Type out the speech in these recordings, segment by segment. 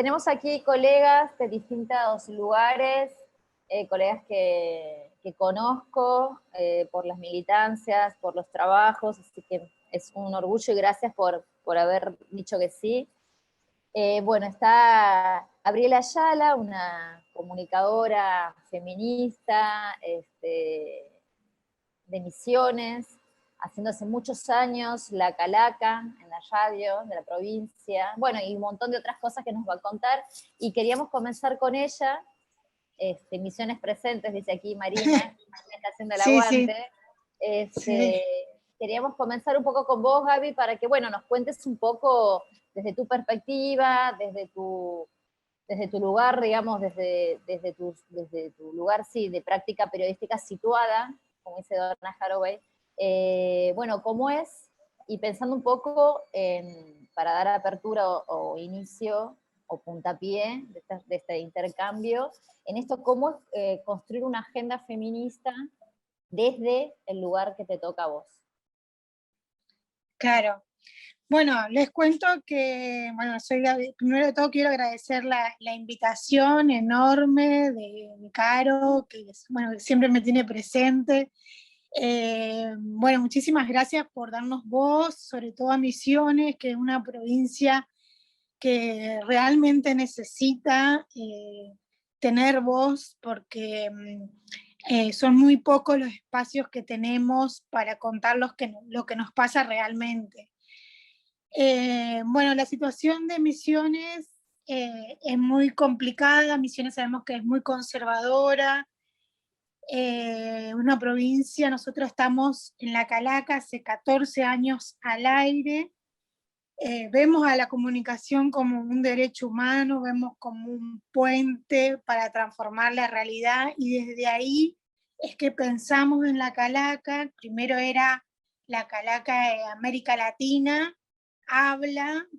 tenemos aquí colegas de distintos lugares, colegas que conozco por las militancias, por los trabajos, así que es un orgullo y gracias por haber dicho que sí. Bueno, está Gabriela Ayala, una comunicadora feminista de Misiones, haciendo hace muchos años la calaca en la radio de la provincia, bueno, y un montón de otras cosas que nos va a contar, y queríamos comenzar con ella, Misiones Presentes, dice aquí Marina, Marina está haciendo el Sí, aguante. sí. Queríamos comenzar un poco con vos, Gaby, para que, bueno, nos cuentes un poco desde tu perspectiva, desde tu lugar, digamos, desde tu lugar, sí, de práctica periodística situada, como dice Donna Haraway, bueno, cómo es, y pensando un poco para dar apertura o inicio o puntapié de este intercambio, en esto, cómo es construir una agenda feminista desde el lugar que te toca a vos. Claro. Bueno, les cuento que, bueno, primero de todo quiero agradecer la invitación enorme de Caro, que bueno, siempre me tiene presente. Bueno, muchísimas gracias por darnos voz, sobre todo a Misiones, que es una provincia que realmente necesita tener voz, porque son muy pocos los espacios que tenemos para contar lo que nos pasa realmente. Bueno, la situación de Misiones es muy complicada. Misiones sabemos que es muy conservadora, una provincia. Nosotros estamos en La Calaca hace 14 años al aire. Vemos a la comunicación como un derecho humano, vemos como un puente para transformar la realidad, y desde ahí es que pensamos en La Calaca. Primero era La Calaca de América Latina,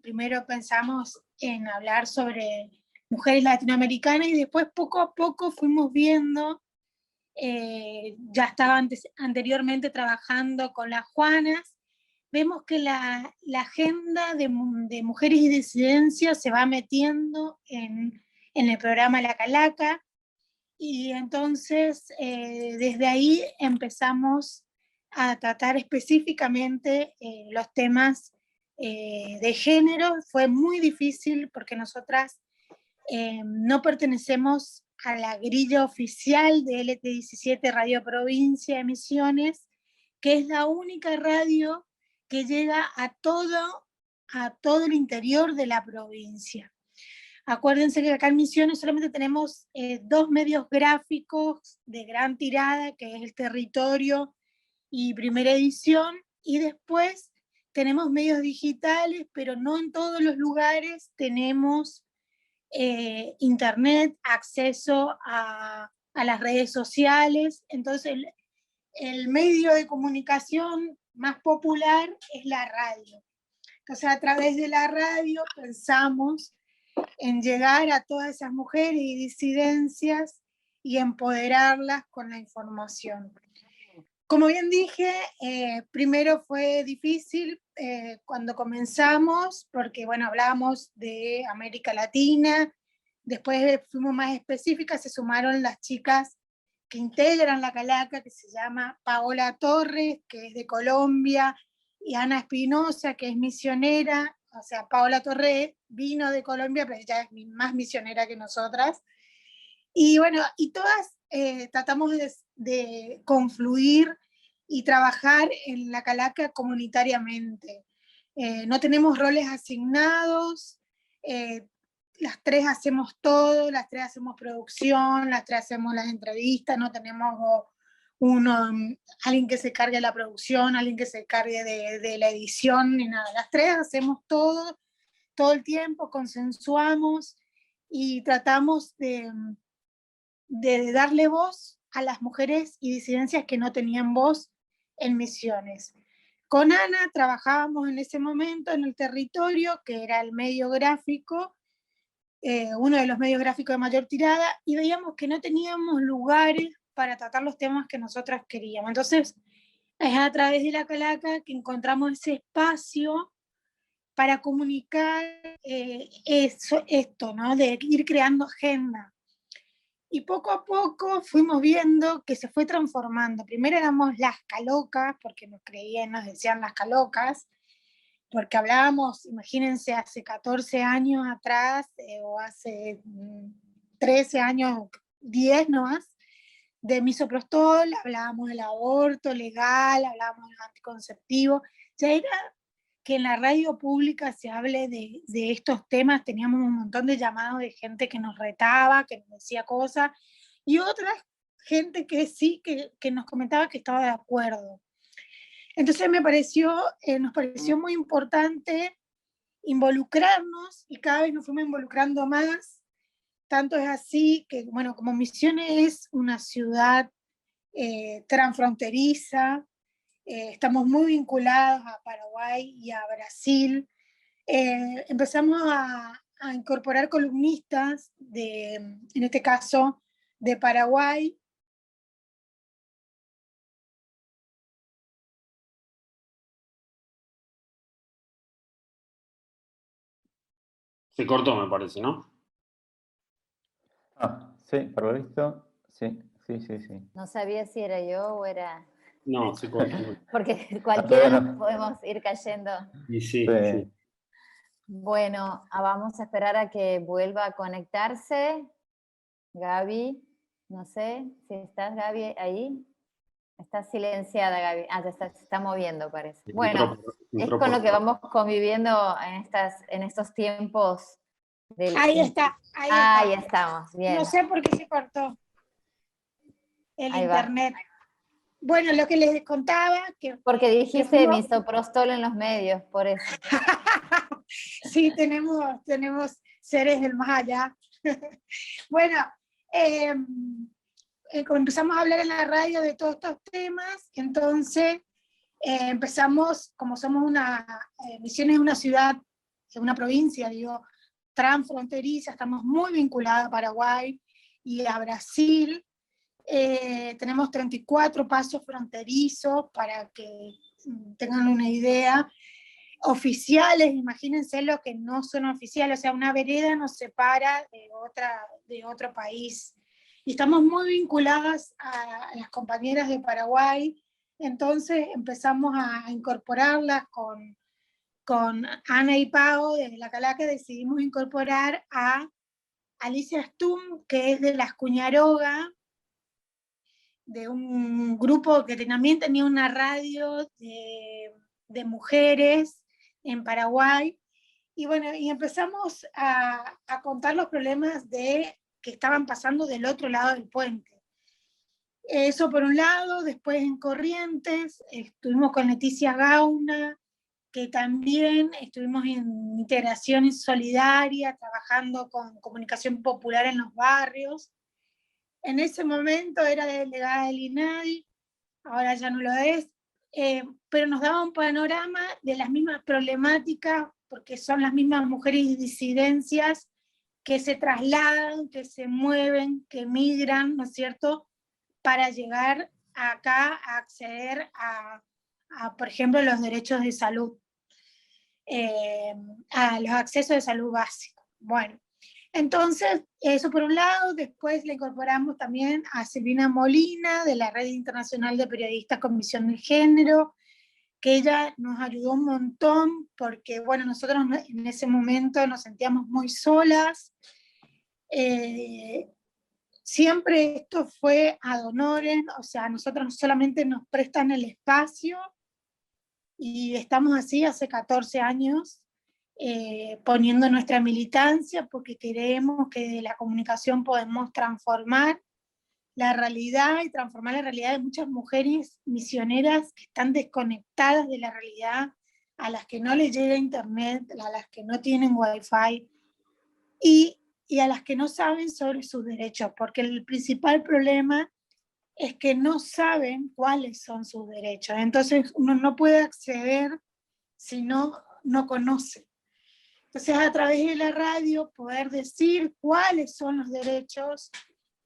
primero pensamos en hablar sobre mujeres latinoamericanas, y después poco a poco fuimos viendo, ya estaba anteriormente trabajando con las Juanas. Vemos que la agenda de mujeres y disidencias se va metiendo en el programa La Calaca, y entonces desde ahí empezamos a tratar específicamente los temas de género. Fue muy difícil porque nosotras no pertenecemos a la grilla oficial de LT17 Radio Provincia de Misiones, que es la única radio que llega a todo el interior de la provincia. Acuérdense que acá en Misiones solamente tenemos 2 medios gráficos de gran tirada, que es El Territorio y Primera Edición, y después tenemos medios digitales, pero no en todos los lugares tenemos internet, acceso a las redes sociales. Entonces el medio de comunicación más popular es la radio. Entonces a través de la radio pensamos en llegar a todas esas mujeres y disidencias y empoderarlas con la información. Como bien dije, primero fue difícil cuando comenzamos, porque bueno, hablábamos de América Latina, después fuimos más específicas, se sumaron las chicas que integran La Calaca, que se llama Paola Torres, que es de Colombia, y Ana Espinosa, que es misionera. O sea, Paola Torres vino de Colombia, pero ella es más misionera que nosotras. Y bueno, y todas tratamos de confluir y trabajar en La Calaca comunitariamente. No tenemos roles asignados, las tres hacemos todo, las tres hacemos producción, las tres hacemos las entrevistas, no tenemos alguien que se cargue de la producción, alguien que se cargue de la edición, ni nada. Las tres hacemos todo el tiempo, consensuamos y tratamos de darle voz a las mujeres y disidencias que no tenían voz en Misiones. Con Ana trabajábamos en ese momento en El Territorio, que era el medio gráfico, uno de los medios gráficos de mayor tirada, y veíamos que no teníamos lugares para tratar los temas que nosotras queríamos. Entonces, es a través de La Calaca que encontramos ese espacio para comunicar esto, ¿no? De ir creando agenda. Y poco a poco fuimos viendo que se fue transformando. Primero éramos las calocas, porque nos creían, nos decían las calocas, porque hablábamos, imagínense, hace 14 años atrás, o hace 13 años, 10 no más, de misoprostol, hablábamos del aborto legal, hablábamos del anticonceptivo. Ya era que en la radio pública se hable de estos temas, teníamos un montón de llamados de gente que nos retaba, que nos decía cosas, y otra gente que sí, que nos comentaba que estaba de acuerdo. Entonces nos pareció muy importante involucrarnos, y cada vez nos fuimos involucrando más. Tanto es así que, bueno, como Misiones es una ciudad transfronteriza, estamos muy vinculados a Paraguay y a Brasil. Empezamos a incorporar columnistas, en este caso, de Paraguay. Se cortó, me parece, ¿no? Sí, por lo visto, sí. No sabía si era yo o era... No, se cortó. Porque cualquiera no. nos podemos ir cayendo. Y sí. Bueno, vamos a esperar a que vuelva a conectarse. Gaby, no sé si estás, Gaby, ahí. Está silenciada, Gaby. Se está moviendo, parece. Bueno, es con lo que vamos conviviendo en estos tiempos. Ahí está. Ahí estamos, bien. No sé por qué se cortó el ahí internet. Va. Bueno, lo que les contaba... Porque dijiste misoprostol en los medios, por eso. Sí, tenemos seres del más allá. Bueno, empezamos a hablar en la radio de todos estos temas, entonces empezamos, como somos Misiones es una ciudad, una provincia, digo, transfronteriza, estamos muy vinculados a Paraguay y a Brasil. Tenemos 34 pasos fronterizos, para que tengan una idea. Oficiales, imagínense lo que no son oficiales, o sea, una vereda nos separa de otro país. Y estamos muy vinculadas a las compañeras de Paraguay, entonces empezamos a incorporarlas con Ana y Pau desde la Calaca. Decidimos incorporar a Alicia Stum, que es de las Cuñaroga, de un grupo que también tenía una radio de mujeres en Paraguay, y bueno, y empezamos a contar los problemas que estaban pasando del otro lado del puente. Eso por un lado. Después en Corrientes estuvimos con Leticia Gauna, que también estuvimos en integración solidaria, trabajando con comunicación popular en los barrios. En ese momento era delegada del INADI, ahora ya no lo es, pero nos daba un panorama de las mismas problemáticas, porque son las mismas mujeres y disidencias que se trasladan, que se mueven, que migran, ¿no es cierto?, para llegar acá a acceder a por ejemplo, los derechos de salud, a los accesos de salud básicos. Bueno, entonces, eso por un lado. Después le incorporamos también a Silvina Molina, de la Red Internacional de Periodistas con Visión de Género, que ella nos ayudó un montón, porque bueno, nosotros en ese momento nos sentíamos muy solas. Siempre esto fue ad honorem, o sea, nosotros solamente nos prestan el espacio, y estamos así hace 14 años, poniendo nuestra militancia, porque creemos que de la comunicación podemos transformar la realidad, y transformar la realidad de muchas mujeres misioneras que están desconectadas de la realidad, a las que no les llega internet, a las que no tienen wifi, y a las que no saben sobre sus derechos, porque el principal problema es que no saben cuáles son sus derechos. Entonces uno no puede acceder si no conoce. Entonces, a través de la radio, poder decir cuáles son los derechos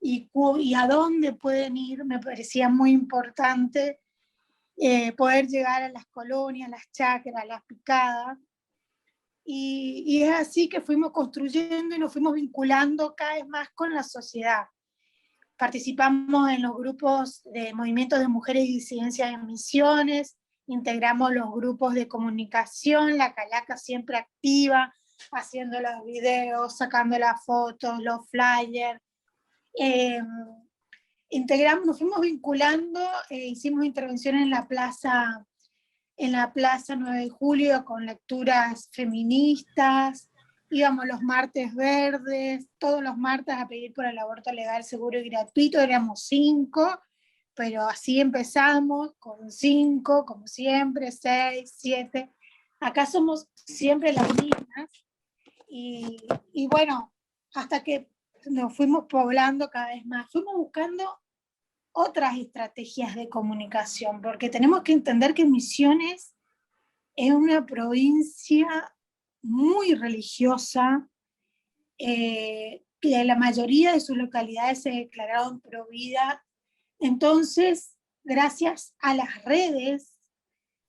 y a dónde pueden ir, me parecía muy importante. Poder llegar a las colonias, las chacras, las picadas, y es así que fuimos construyendo y nos fuimos vinculando cada vez más con la sociedad. Participamos en los grupos de movimientos de mujeres y disidencias en Misiones, integramos los grupos de comunicación, la Calaca siempre activa, haciendo los videos, sacando las fotos, los flyers. Integramos, nos fuimos vinculando, hicimos intervenciones en la plaza 9 de julio con lecturas feministas, íbamos los martes verdes, todos los martes a pedir por el aborto legal, seguro y gratuito, éramos 5, pero así empezamos, con 5, como siempre, 6, 7, acá somos siempre las mismas, y bueno, hasta que nos fuimos poblando cada vez más, fuimos buscando otras estrategias de comunicación, porque tenemos que entender que Misiones es una provincia muy religiosa, que la mayoría de sus localidades se declararon pro vida. Entonces, gracias a las redes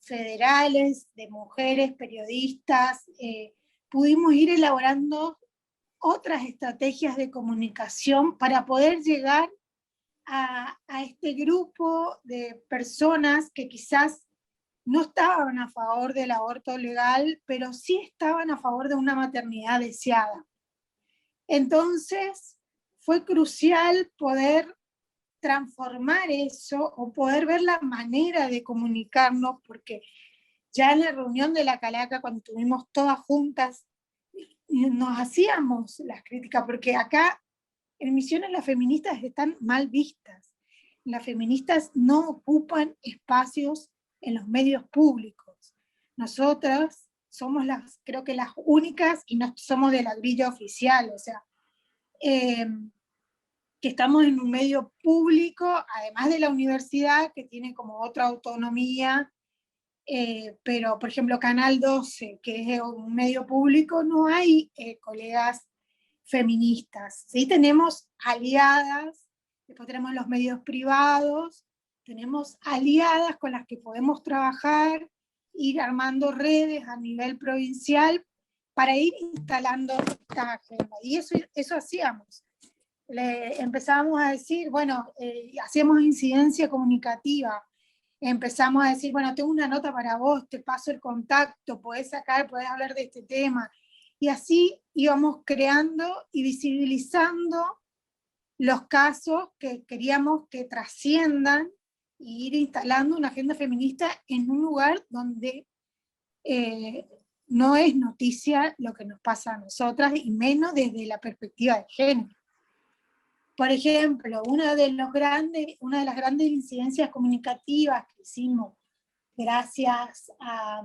federales de mujeres periodistas, pudimos ir elaborando otras estrategias de comunicación para poder llegar a este grupo de personas que quizás no estaban a favor del aborto legal, pero sí estaban a favor de una maternidad deseada. Entonces, fue crucial poder transformar eso o poder ver la manera de comunicarnos, porque ya en la reunión de la Calaca, cuando estuvimos todas juntas, nos hacíamos las críticas, porque acá en Misiones las feministas están mal vistas. Las feministas no ocupan espacios en los medios públicos. Nosotras somos creo que las únicas, y no somos de la grilla oficial, o sea, que estamos en un medio público, además de la universidad, que tiene como otra autonomía, pero por ejemplo Canal 12, que es un medio público, no hay colegas feministas. ¿Sí? Tenemos aliadas, después tenemos los medios privados, tenemos aliadas con las que podemos trabajar, ir armando redes a nivel provincial para ir instalando esta agenda. Y eso hacíamos. Empezamos a decir, bueno, hacíamos incidencia comunicativa, empezamos a decir, bueno, tengo una nota para vos, te paso el contacto, podés hablar de este tema. Y así íbamos creando y visibilizando los casos que queríamos que trasciendan y ir instalando una agenda feminista en un lugar donde no es noticia lo que nos pasa a nosotras, y menos desde la perspectiva de género. Por ejemplo, una de las grandes incidencias comunicativas que hicimos gracias a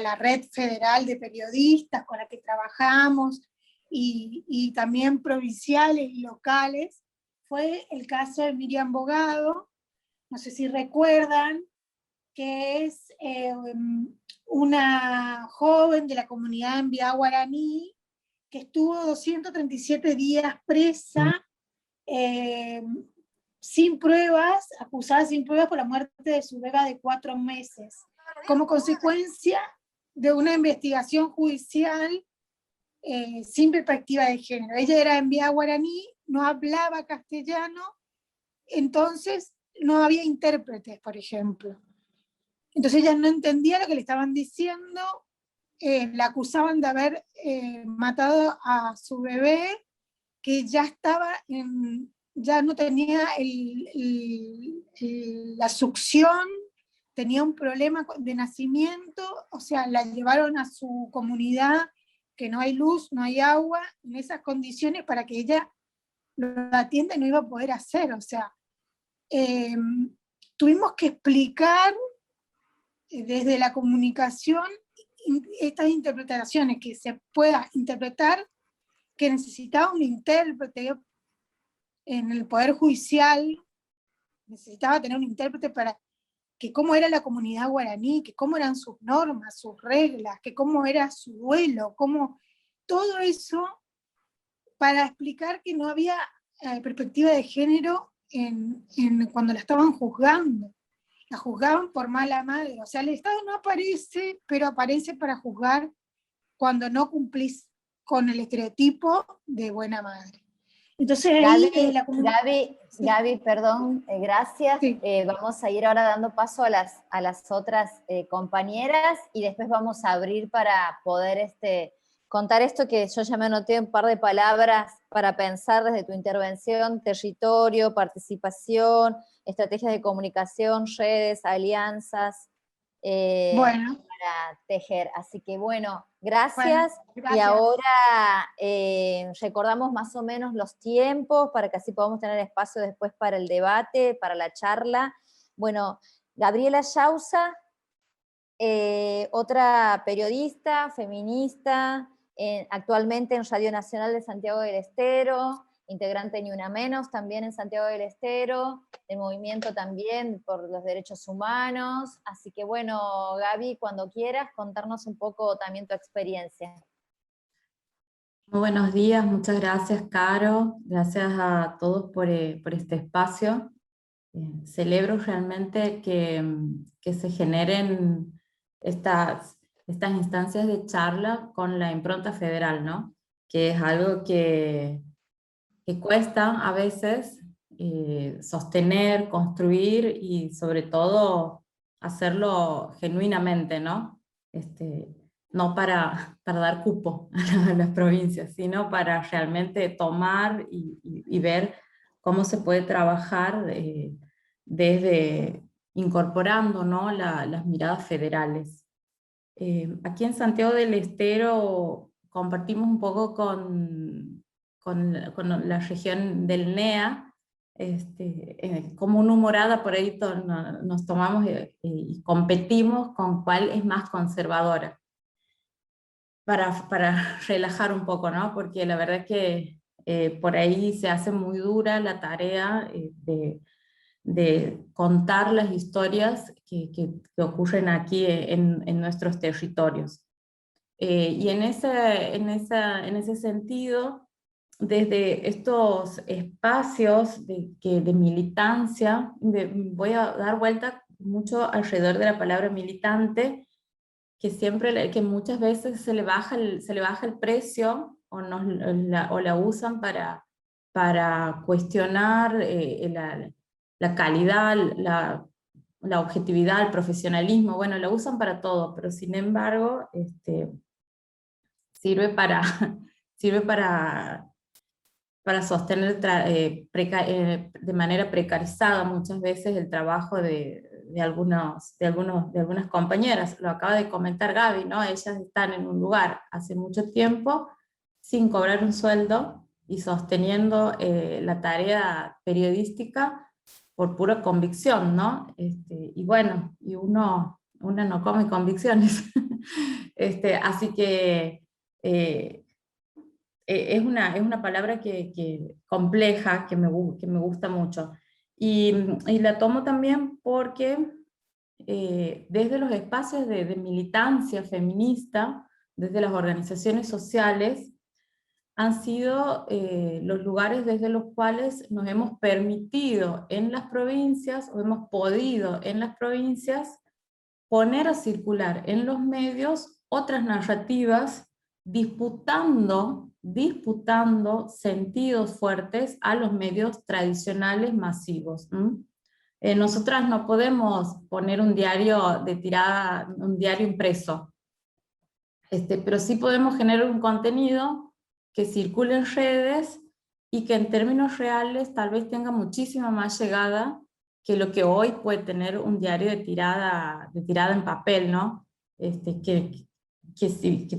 la red federal de periodistas con la que trabajamos, y también provinciales y locales, fue el caso de Miriam Bogado, no sé si recuerdan, que es una joven de la comunidad en Biá Guaraní, que estuvo 237 días presa, sin pruebas, acusada sin pruebas por la muerte de su beba de 4 meses, como consecuencia de una investigación judicial sin perspectiva de género. Ella era en Biá Guaraní, no hablaba castellano, entonces no había intérpretes, por ejemplo. Entonces ella no entendía lo que le estaban diciendo, la acusaban de haber matado a su bebé, que ya estaba ya no tenía la succión, tenía un problema de nacimiento, o sea, la llevaron a su comunidad, que no hay luz, no hay agua, en esas condiciones para que ella lo atienda y no iba a poder hacer, o sea, tuvimos que explicar desde la comunicación estas interpretaciones, que se pueda interpretar, que necesitaba un intérprete en el Poder Judicial, necesitaba tener un intérprete para que cómo era la comunidad guaraní, que cómo eran sus normas, sus reglas, que cómo era su duelo, todo eso para explicar que no había perspectiva de género cuando la estaban juzgando. La juzgaban por mala madre, o sea, el Estado no aparece, pero aparece para juzgar cuando no cumplís con el estereotipo de buena madre. Entonces Gaby, ahí la comunidad... Gaby, perdón, gracias. Sí. Vamos a ir ahora dando paso a las otras compañeras y después vamos a abrir para poder contar esto que yo ya me anoté un par de palabras para pensar desde tu intervención: territorio, participación, estrategias de comunicación, redes, alianzas, Bueno, para tejer. Así que bueno, gracias. gracias. Y ahora recordamos más o menos los tiempos para que así podamos tener espacio después para el debate, para la charla. Bueno, Gabriela Yauza, otra periodista, feminista, actualmente en Radio Nacional de Santiago del Estero, integrante de Ni Una Menos también en Santiago del Estero, del movimiento también por los derechos humanos. Así que bueno, Gaby, cuando quieras, contarnos un poco también tu experiencia. Muy buenos días, muchas gracias, Caro, gracias a todos por este espacio. Celebro realmente que se generen estas instancias de charla con la impronta federal, ¿no? Que es algo que cuesta a veces sostener, construir y sobre todo hacerlo genuinamente, ¿no? No para dar cupo a las provincias, sino para realmente tomar y ver cómo se puede trabajar desde incorporando, ¿no? Las miradas federales. Aquí en Santiago del Estero compartimos un poco con la región del NEA, como una humorada por ahí nos tomamos y competimos con cuál es más conservadora, para relajar un poco, ¿no? Porque la verdad es que por ahí se hace muy dura la tarea de contar las historias que ocurren aquí en nuestros territorios. Y en ese sentido, desde estos espacios de militancia, voy a dar vuelta mucho alrededor de la palabra militante, que muchas veces se le baja el precio o la usan para cuestionar la calidad, la objetividad, el profesionalismo. Bueno, la usan para todo, pero sin embargo sirve sirve para sostener de manera precarizada muchas veces el trabajo de algunas compañeras. Lo acaba de comentar Gaby, ¿no? Ellas están en un lugar hace mucho tiempo sin cobrar un sueldo y sosteniendo la tarea periodística por pura convicción, ¿no? Y bueno, una no come convicciones. Así que es una palabra compleja, que me gusta mucho. Y la tomo también porque desde los espacios de militancia feminista, desde las organizaciones sociales, han sido los lugares desde los cuales nos hemos permitido en las provincias, o hemos podido en las provincias, poner a circular en los medios otras narrativas disputando sentidos fuertes a los medios tradicionales masivos. Nosotras no podemos poner un diario de tirada, un diario impreso, pero sí podemos generar un contenido que circule en redes y que en términos reales tal vez tenga muchísima más llegada que lo que hoy puede tener un diario de tirada en papel, ¿no? Que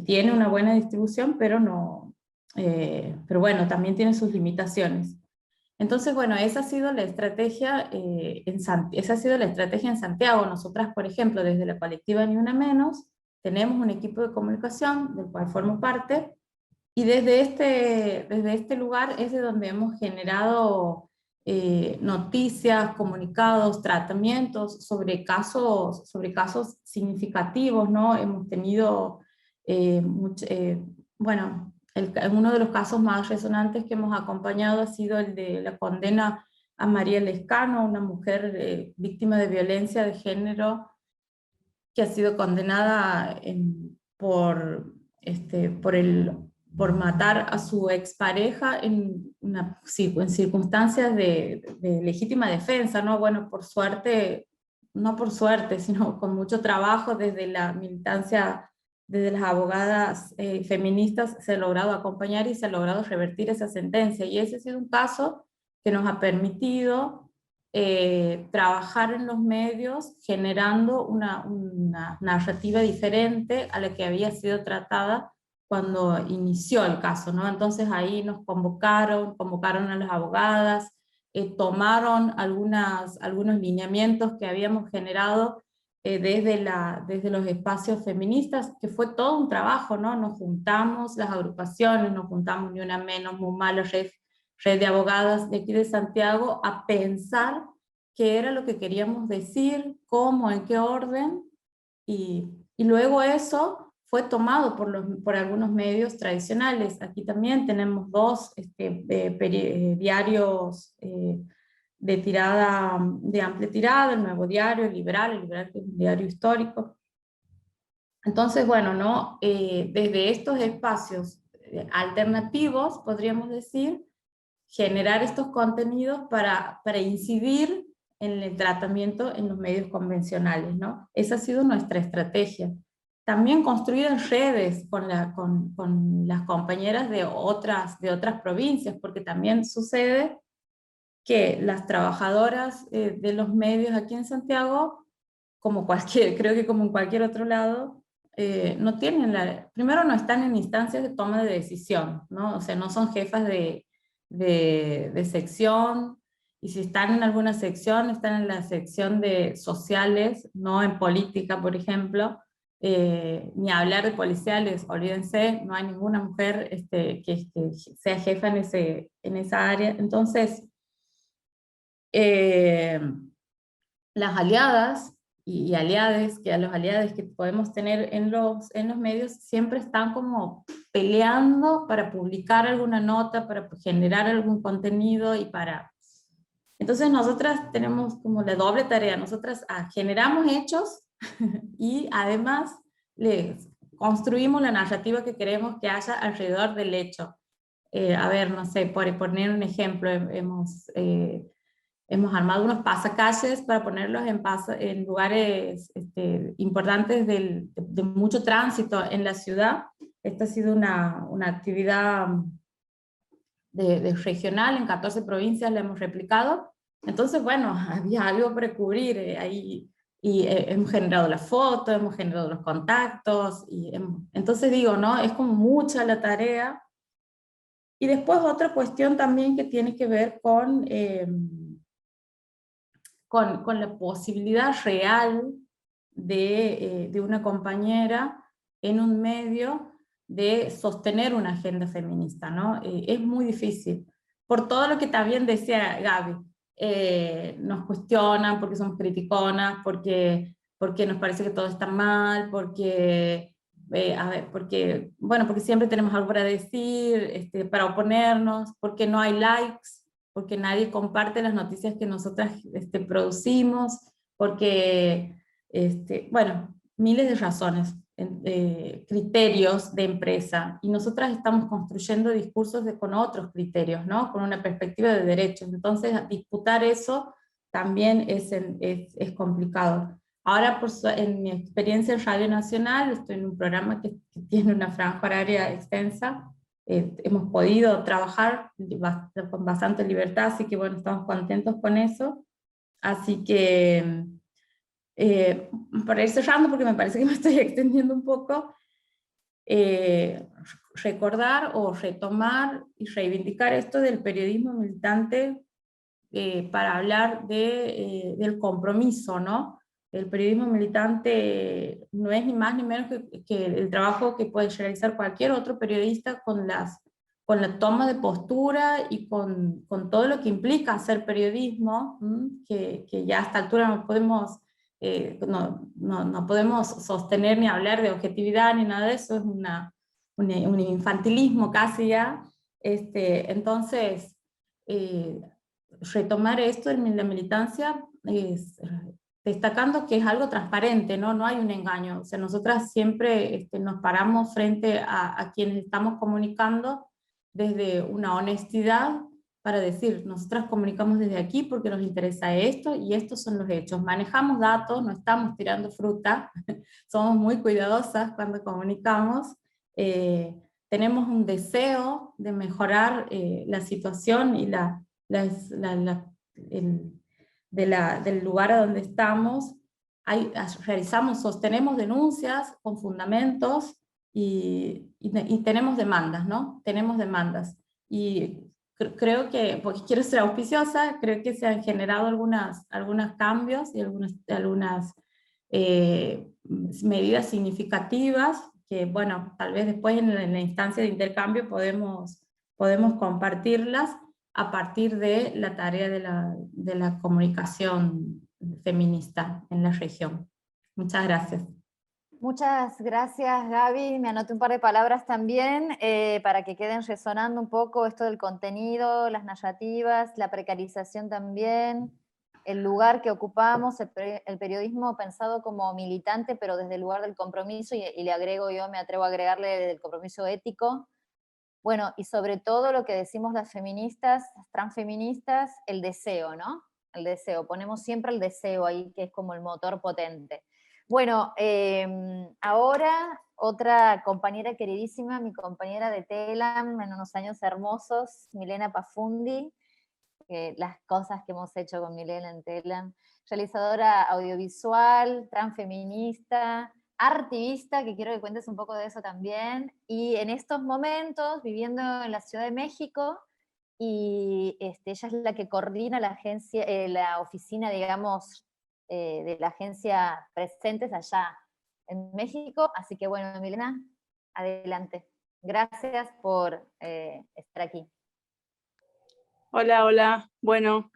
tiene una buena distribución, pero pero bueno, también tiene sus limitaciones. Entonces, bueno, esa ha sido la estrategia en Santiago. Nosotras, por ejemplo, desde la colectiva Ni Una Menos, tenemos un equipo de comunicación del cual formo parte, y desde este lugar es de donde hemos generado noticias, comunicados, tratamientos sobre casos significativos, ¿no? Hemos tenido, bueno, uno de los casos más resonantes que hemos acompañado ha sido el de la condena a María Lescano, una mujer víctima de violencia de género, que ha sido condenada por por matar a su expareja en circunstancias de legítima defensa, ¿no? Bueno, por suerte, no por suerte, sino con mucho trabajo desde la militancia, desde las abogadas feministas, se ha logrado acompañar y se ha logrado revertir esa sentencia, y ese ha sido un caso que nos ha permitido trabajar en los medios generando una narrativa diferente a la que había sido tratada cuando inició el caso, ¿no? Entonces ahí nos convocaron a las abogadas, tomaron algunos lineamientos que habíamos generado desde los espacios feministas, que fue todo un trabajo, ¿no? Nos juntamos, las agrupaciones, nos juntamos Ni Una Menos, MUMALO, Red de Abogadas de aquí de Santiago, a pensar qué era lo que queríamos decir, cómo, en qué orden, y luego eso fue tomado por algunos medios tradicionales. Aquí también tenemos dos diarios de amplia tirada, el Nuevo Diario, el Liberal que es un diario histórico. Entonces, bueno, ¿no? Desde estos espacios alternativos, podríamos decir, generar estos contenidos para incidir en el tratamiento en los medios convencionales, ¿no? Esa ha sido nuestra estrategia. También construir en redes con las compañeras de otras provincias, porque también sucede que las trabajadoras de los medios aquí en Santiago, creo que como en cualquier otro lado, no tienen primero no están en instancias de toma de decisión, ¿no? O sea, no son jefas de sección, y si están en alguna sección, están en la sección de sociales, no en política, por ejemplo, ni hablar de policiales, olvídense, no hay ninguna mujer que sea jefa en esa área. Entonces, las aliadas y aliades, los aliados que podemos tener en los medios siempre están como peleando para publicar alguna nota, para generar algún contenido Entonces nosotras tenemos como la doble tarea, nosotras generamos hechos y además construimos la narrativa que queremos que haya alrededor del hecho. A ver, no sé, por poner un ejemplo, hemos armado unos pasacalles para ponerlos en lugares importantes de mucho tránsito en la ciudad. Esta ha sido una actividad de regional, en 14 provincias la hemos replicado. Entonces, bueno, había algo para cubrir ahí, y hemos generado la foto, hemos generado los contactos, entonces digo, ¿no? Es como mucha la tarea. Y después otra cuestión también que tiene que ver con la posibilidad real de una compañera en un medio de sostener una agenda feminista, ¿no? Es muy difícil. Por todo lo que también decía Gaby, nos cuestionan porque somos criticonas, porque nos parece que todo está mal, porque siempre tenemos algo para decir, para oponernos, porque no hay likes, porque nadie comparte las noticias que nosotras producimos, porque, bueno, miles de razones, criterios de empresa, y nosotras estamos construyendo discursos con otros criterios, ¿no? Con una perspectiva de derechos. Entonces, disputar eso también es complicado. Ahora, en mi experiencia en Radio Nacional, estoy en un programa que tiene una franja horaria extensa. Hemos podido trabajar con bastante libertad, así que bueno, estamos contentos con eso. Así que, para ir cerrando, porque me parece que me estoy extendiendo un poco, recordar o retomar y reivindicar esto del periodismo militante para hablar del compromiso, ¿no? El periodismo militante no es ni más ni menos que el trabajo que puede realizar cualquier otro periodista con la toma de postura y con todo lo que implica hacer periodismo, que ya a esta altura no podemos sostener ni hablar de objetividad ni nada de eso, es un infantilismo casi ya. Entonces, retomar esto en la militancia es destacando que es algo transparente, ¿no? No hay un engaño. O sea, nosotras siempre nos paramos frente a quienes estamos comunicando desde una honestidad para decir, nosotras comunicamos desde aquí porque nos interesa esto y estos son los hechos. Manejamos datos, no estamos tirando fruta, somos muy cuidadosas cuando comunicamos, tenemos un deseo de mejorar la situación y del lugar a donde estamos. Sostenemos denuncias con fundamentos y tenemos demandas, ¿no? Tenemos demandas. Y creo que, porque quiero ser auspiciosa, creo que se han generado algunos cambios y algunas medidas significativas que, bueno, tal vez después en la instancia de intercambio podemos compartirlas a partir de la tarea de la comunicación feminista en la región. Muchas gracias. Muchas gracias, Gaby. Me anoté un par de palabras también para que queden resonando un poco esto del contenido, las narrativas, la precarización también, el lugar que ocupamos, el periodismo pensado como militante, pero desde el lugar del compromiso, y le agrego yo, me atrevo a agregarle desde el compromiso ético. Bueno, y sobre todo lo que decimos las feministas, las transfeministas, el deseo, ¿no? El deseo, ponemos siempre el deseo ahí, que es como el motor potente. Bueno, ahora otra compañera queridísima, mi compañera de Telam en unos años hermosos, Milena Pafundi, las cosas que hemos hecho con Milena en Telam, realizadora audiovisual, transfeminista, artivista, que quiero que cuentes un poco de eso también, y en estos momentos viviendo en la Ciudad de México, y ella es la que coordina la agencia, la oficina, digamos, de la agencia Presentes allá en México, así que bueno, Milena, adelante. Gracias por estar aquí. Hola, hola. Bueno,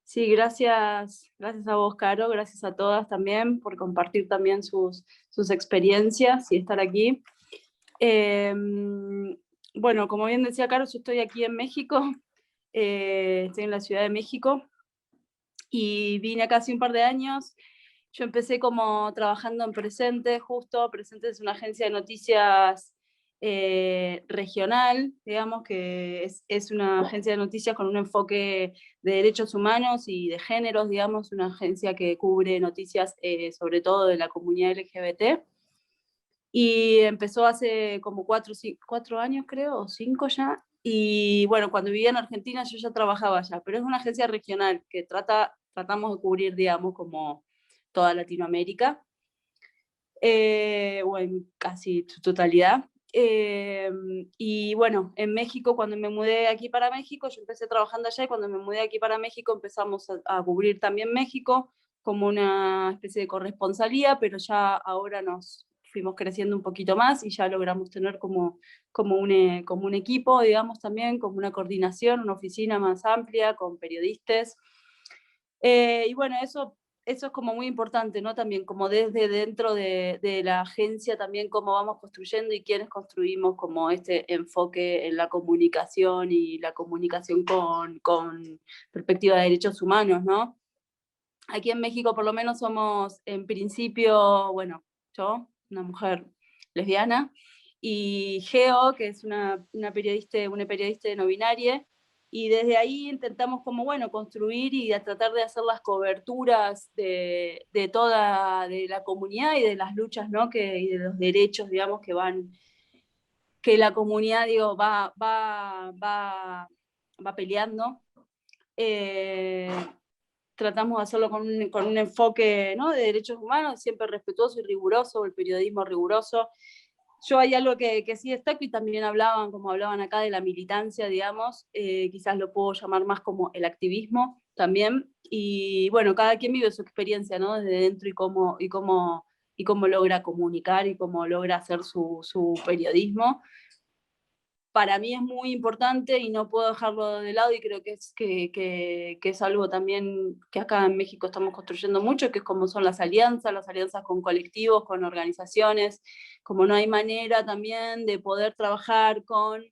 sí, gracias a vos, Caro, gracias a todas también por compartir también sus experiencias y estar aquí. Bueno, como bien decía Caro, yo estoy aquí en México, estoy en la Ciudad de México y vine acá hace un par de años. Yo empecé como trabajando en Presente, justo. Presente es una agencia de noticias regional, digamos, que es una agencia de noticias con un enfoque de derechos humanos y de géneros, digamos, una agencia que cubre noticias sobre todo de la comunidad LGBT. Y empezó hace como 4 años, creo, o 5 ya. Y bueno, cuando vivía en Argentina yo ya trabajaba allá, pero es una agencia regional que tratamos de cubrir, digamos, como toda Latinoamérica, o en casi su totalidad. Y bueno, en México, cuando me mudé aquí para México, yo empecé trabajando allá, y cuando me mudé aquí para México empezamos a cubrir también México como una especie de corresponsalía, pero ya ahora nos fuimos creciendo un poquito más y ya logramos tener como un equipo, digamos, también, como una coordinación, una oficina más amplia con periodistas. Y bueno, eso es como muy importante, ¿no? También como desde dentro de la agencia también cómo vamos construyendo y quiénes construimos como este enfoque en la comunicación y la comunicación con perspectiva de derechos humanos, ¿no? Aquí en México por lo menos somos en principio, bueno, yo, una mujer lesbiana, y Geo, que es una periodista no binaria, y desde ahí intentamos como, bueno, construir y tratar de hacer las coberturas de toda la comunidad y de las luchas, ¿no? Y de los derechos, digamos, que la comunidad, digo, va peleando. Tratamos de hacerlo con un enfoque, ¿no? De derechos humanos, siempre respetuoso y riguroso, el periodismo riguroso. Yo hay algo que sí destaco, y también como hablaban acá de la militancia, digamos, quizás lo puedo llamar más como el activismo también, y bueno, cada quien vive su experiencia, ¿no? Desde dentro y cómo logra comunicar y cómo logra hacer su periodismo. Para mí es muy importante y no puedo dejarlo de lado, y creo que es algo también que acá en México estamos construyendo mucho, que es como son las alianzas con colectivos, con organizaciones, como no hay manera también de poder trabajar con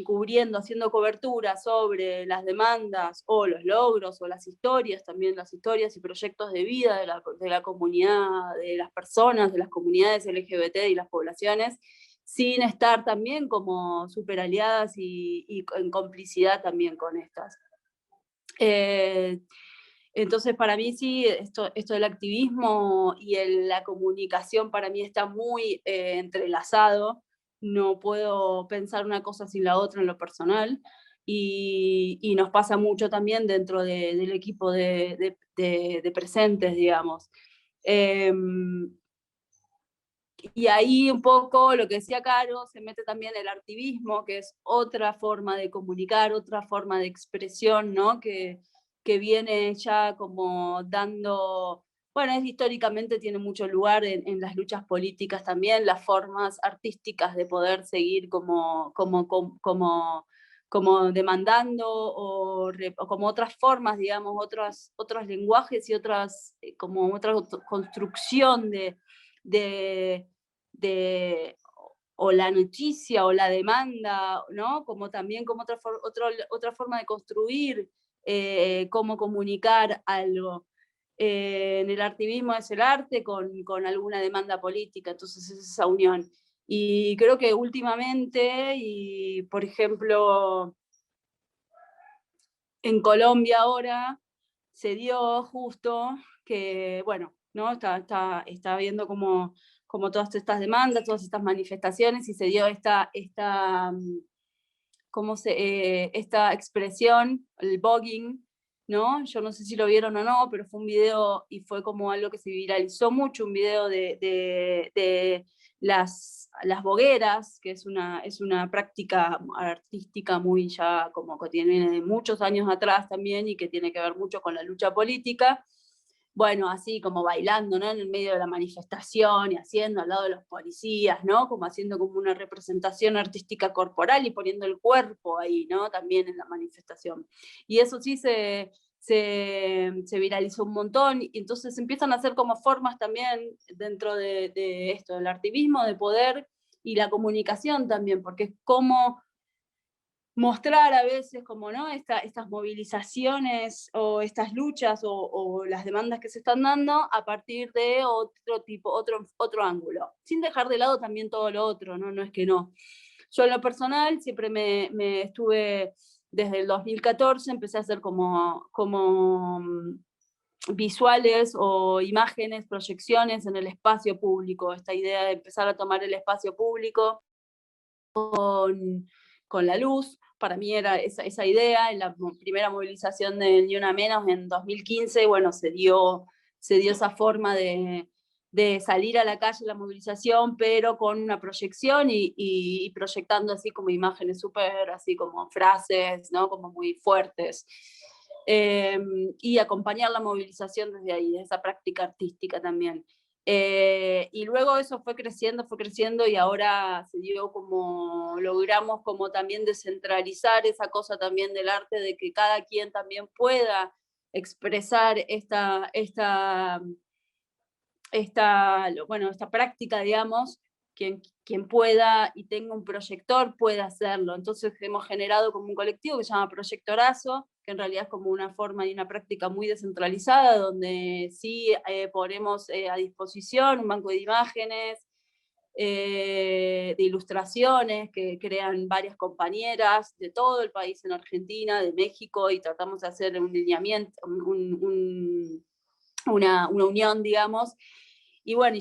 cubriendo, haciendo cobertura sobre las demandas o los logros o las historias, también las historias y proyectos de vida de la comunidad, de las personas, de las comunidades LGBT y las poblaciones, sin estar también como super aliadas y en complicidad también con estas. Entonces, para mí sí, esto del activismo y la comunicación para mí está muy entrelazado. No puedo pensar una cosa sin la otra en lo personal. Y nos pasa mucho también dentro del equipo de presentes, digamos. Y ahí un poco lo que decía Caro, se mete también el artivismo, que es otra forma de comunicar, otra forma de expresión, ¿no? Que viene ya como dando, bueno, históricamente tiene mucho lugar en las luchas políticas también, las formas artísticas de poder seguir como demandando o como otras formas, digamos, otros lenguajes y como otra construcción o la noticia o la demanda, ¿no? Como también como otra forma de construir cómo comunicar algo. En el activismo es el arte con alguna demanda política, entonces es esa unión. Y creo que últimamente, y por ejemplo, en Colombia ahora, se dio justo que, bueno, ¿no? Está viendo como todas estas demandas, todas estas manifestaciones, y se dio esta expresión, el voguing, ¿no? Yo no sé si lo vieron o no, pero fue un video y fue como algo que se viralizó mucho, un video de las bogueras, que es una práctica artística muy ya como que tiene de muchos años atrás también y que tiene que ver mucho con la lucha política. Bueno, así como bailando, ¿no? En el medio de la manifestación y haciendo al lado de los policías, ¿no? Como haciendo como una representación artística corporal y poniendo el cuerpo ahí, ¿no? También en la manifestación. Y eso sí se viralizó un montón, y entonces empiezan a hacer como formas también dentro de esto, del activismo, de poder y la comunicación también, porque es como mostrar a veces como, ¿no? Estas movilizaciones o estas luchas o las demandas que se están dando a partir de otro ángulo, sin dejar de lado también todo lo otro, ¿no? No es que no. Yo en lo personal siempre me estuve, desde el 2014 empecé a hacer como visuales o imágenes, proyecciones en el espacio público, esta idea de empezar a tomar el espacio público con la luz. Para mí era esa idea. En la primera movilización de Ni Una Menos en 2015, bueno, se dio esa forma de salir a la calle, la movilización, pero con una proyección y proyectando así como imágenes súper, así como frases, ¿no? Como muy fuertes. Y acompañar la movilización desde ahí, de esa práctica artística también. Y luego eso fue creciendo y ahora se dio como, logramos como también descentralizar esa cosa también del arte, de que cada quien también pueda expresar esta práctica, digamos, quien pueda y tenga un proyector puede hacerlo. Entonces hemos generado como un colectivo que se llama Proyectorazo, que en realidad es como una forma y una práctica muy descentralizada, donde sí ponemos a disposición un banco de imágenes, de ilustraciones que crean varias compañeras de todo el país en Argentina, de México, y tratamos de hacer un lineamiento, una unión, digamos. Y bueno,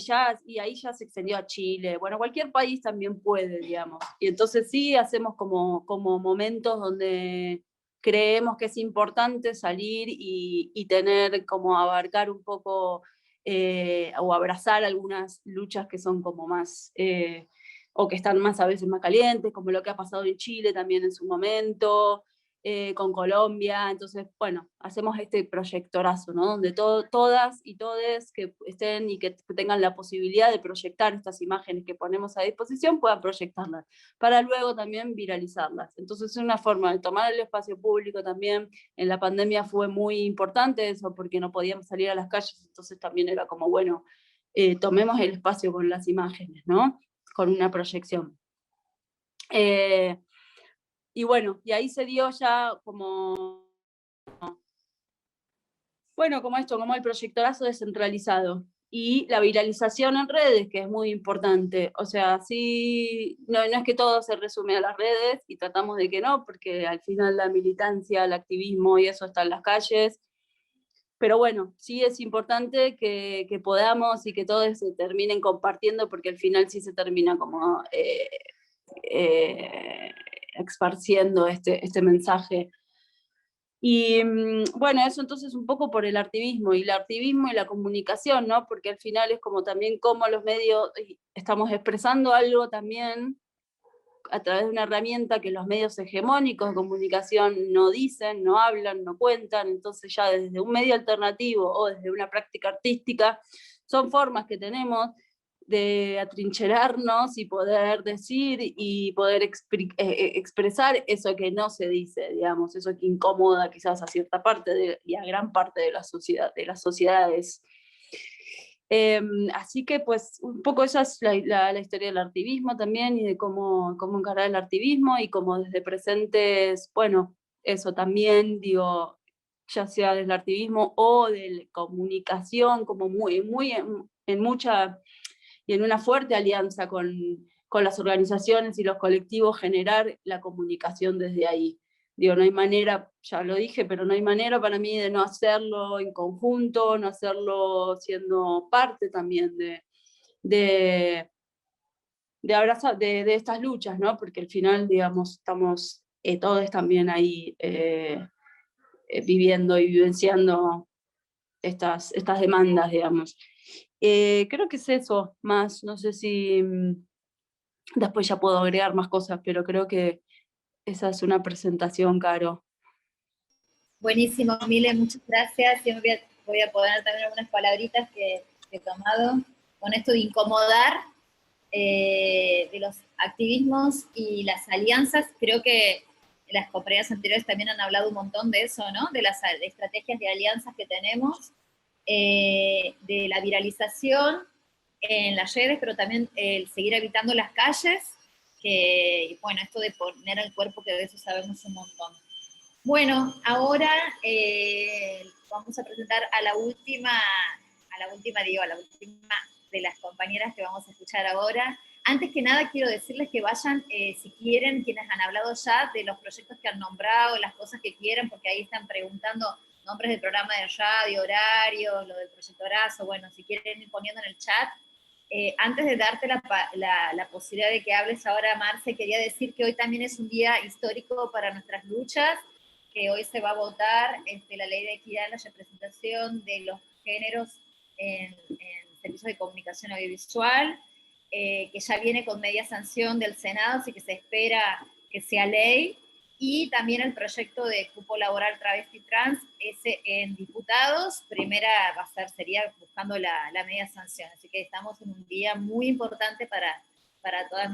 y ahí ya se extendió a Chile. Bueno, cualquier país también puede, digamos. Y entonces sí hacemos como momentos donde creemos que es importante salir y tener como abarcar un poco o abrazar algunas luchas que son como más, o que están más a veces más calientes, como lo que ha pasado en Chile también en su momento, con Colombia. Entonces, bueno, hacemos este proyectorazo, ¿no? Donde todas y todes que estén y que tengan la posibilidad de proyectar estas imágenes que ponemos a disposición puedan proyectarlas, para luego también viralizarlas. Entonces es una forma de tomar el espacio público también. En la pandemia fue muy importante eso, porque no podíamos salir a las calles, entonces también era como, bueno, tomemos el espacio con las imágenes, ¿no? Con una proyección. Y bueno, y ahí se dio ya como, bueno, como esto, como el proyectorazo descentralizado. Y la viralización en redes, que es muy importante. O sea, sí, no es que todo se resume a las redes, y tratamos de que no, porque al final la militancia, el activismo y eso está en las calles. Pero bueno, sí es importante que podamos y que todos se terminen compartiendo, porque al final sí se termina como esparciendo este mensaje. Y bueno, eso entonces un poco por el activismo y la comunicación, ¿no? Porque al final es como también cómo los medios estamos expresando algo también a través de una herramienta que los medios hegemónicos de comunicación no dicen, no hablan, no cuentan. Entonces ya desde un medio alternativo o desde una práctica artística son formas que tenemos de atrincherarnos y poder decir y poder expresar eso que no se dice, digamos, eso que incomoda quizás a cierta parte y a gran parte de la sociedad, de las sociedades. Así que pues un poco esa es la historia del activismo también, y de cómo encarar el activismo, y cómo desde presentes, bueno, eso también, digo, ya sea del activismo o de la comunicación, como muy en mucha y en una fuerte alianza con las organizaciones y los colectivos, generar la comunicación desde ahí. Digo, no hay manera, ya lo dije, pero no hay manera para mí de no hacerlo en conjunto, no hacerlo siendo parte también de abrazar, de estas luchas, ¿no? Porque al final, digamos, estamos todos también ahí viviendo y vivenciando estas demandas, digamos. Creo que es eso más, no sé si después ya puedo agregar más cosas, pero creo que esa es una presentación, Caro. Buenísimo, Mile, muchas gracias. Yo voy a poner también algunas palabritas que he tomado con esto de incomodar, de los activismos y las alianzas. Creo que las compañeras anteriores también han hablado un montón de eso, ¿no? De las estrategias de alianzas que tenemos, de la viralización en las redes, pero también el seguir habitando las calles, que, bueno, esto de poner el cuerpo, que de eso sabemos un montón. Bueno, ahora vamos a presentar a la última de las compañeras que vamos a escuchar ahora. Antes que nada, quiero decirles que vayan, si quieren, quienes han hablado ya de los proyectos que han nombrado, las cosas que quieren, porque ahí están preguntando nombres del programa de radio, horarios, lo del proyectorazo. Bueno, si quieren ir poniendo en el chat. Antes de darte la posibilidad de que hables ahora, Marce, quería decir que hoy también es un día histórico para nuestras luchas, que hoy se va a votar la ley de equidad en la representación de los géneros en servicios de comunicación audiovisual, que ya viene con media sanción del Senado, así que se espera que sea ley, y también el proyecto de cupo laboral travesti trans, ese en diputados, primera sería buscando la media sanción, así que estamos en un día muy importante para todas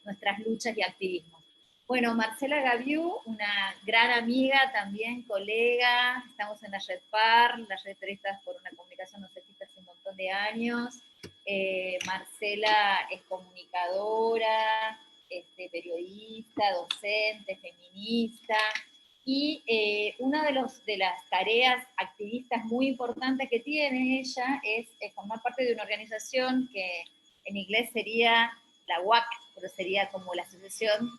nuestras luchas y activismos. Bueno, Marcela Gaviu, una gran amiga, también colega, estamos en la Red PAR, la Red Periodistas por una Comunicación No Sexista, hace un montón de años. Marcela es comunicadora, periodista, docente, feminista, y una de las tareas activistas muy importantes que tiene ella es formar parte de una organización que en inglés sería la WAC, pero sería como la Asociación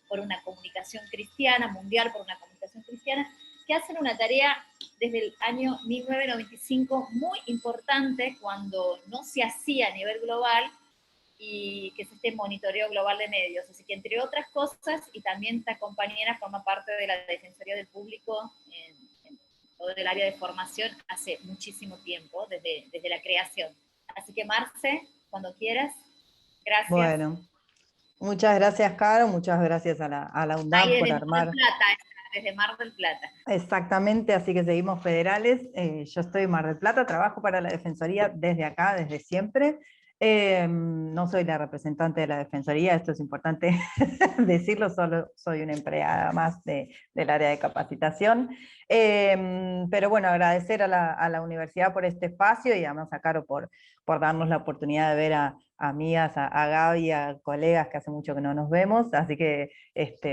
por una Comunicación Cristiana, Mundial por una Comunicación Cristiana, que hacen una tarea desde el año 1995 muy importante, cuando no se hacía a nivel global, y que es este monitoreo global de medios. Así que, entre otras cosas, y también esta compañera forma parte de la Defensoría del Público en todo el área de formación hace muchísimo tiempo, desde la creación. Así que, Marce, cuando quieras, gracias. Bueno, muchas gracias, Caro, muchas gracias a la UNDAP por armar. Desde Mar del Plata. Exactamente, así que seguimos federales. Yo estoy en Mar del Plata, trabajo para la Defensoría desde acá, desde siempre. No soy la representante de la Defensoría, esto es importante decirlo, solo soy una empleada más del área de capacitación. Pero bueno, agradecer a la universidad por este espacio y además a Caro por darnos la oportunidad de ver a amigas, a Gaby, a colegas que hace mucho que no nos vemos, así que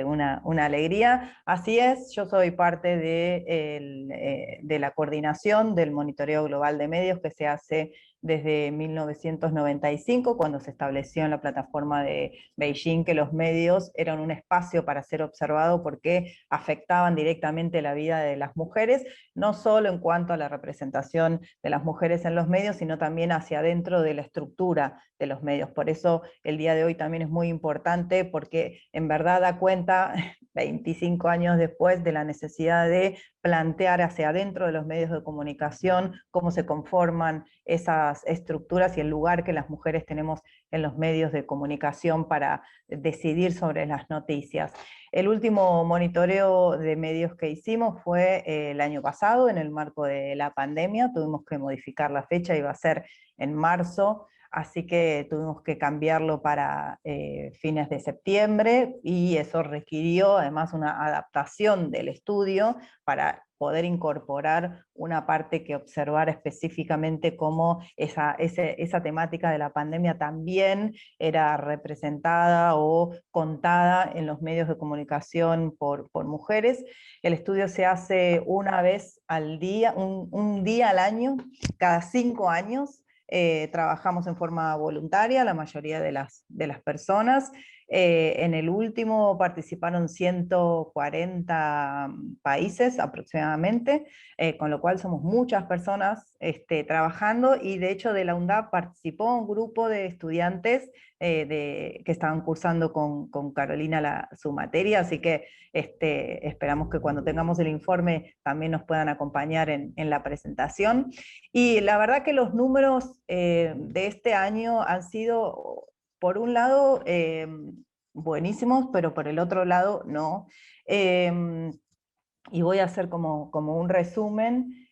una alegría. Así es, yo soy parte de la coordinación del monitoreo global de medios que se hace desde 1995, cuando se estableció en la plataforma de Beijing que los medios eran un espacio para ser observado porque afectaban directamente la vida de las mujeres, no solo en cuanto a la representación de las mujeres en los medios, sino también hacia adentro de la estructura de los medios. Por eso el día de hoy también es muy importante, porque en verdad da cuenta, 25 años después, de la necesidad de plantear hacia adentro de los medios de comunicación cómo se conforman esas estructuras y el lugar que las mujeres tenemos en los medios de comunicación para decidir sobre las noticias. El último monitoreo de medios que hicimos fue el año pasado, en el marco de la pandemia. Tuvimos que modificar la fecha, iba a ser en marzo, así que tuvimos que cambiarlo para fines de septiembre, y eso requirió además una adaptación del estudio para poder incorporar una parte que observara específicamente cómo esa temática de la pandemia también era representada o contada en los medios de comunicación por mujeres. El estudio se hace una vez al día, un día al año, cada 5 años. Trabajamos en forma voluntaria, la mayoría de las personas. En el último participaron 140 países aproximadamente, con lo cual somos muchas personas trabajando, y de hecho de la UNDAP participó un grupo de estudiantes que estaban cursando con Carolina su materia, así que esperamos que cuando tengamos el informe también nos puedan acompañar en la presentación. Y la verdad que los números de este año han sido, por un lado, buenísimos, pero por el otro lado no. Y voy a hacer como un resumen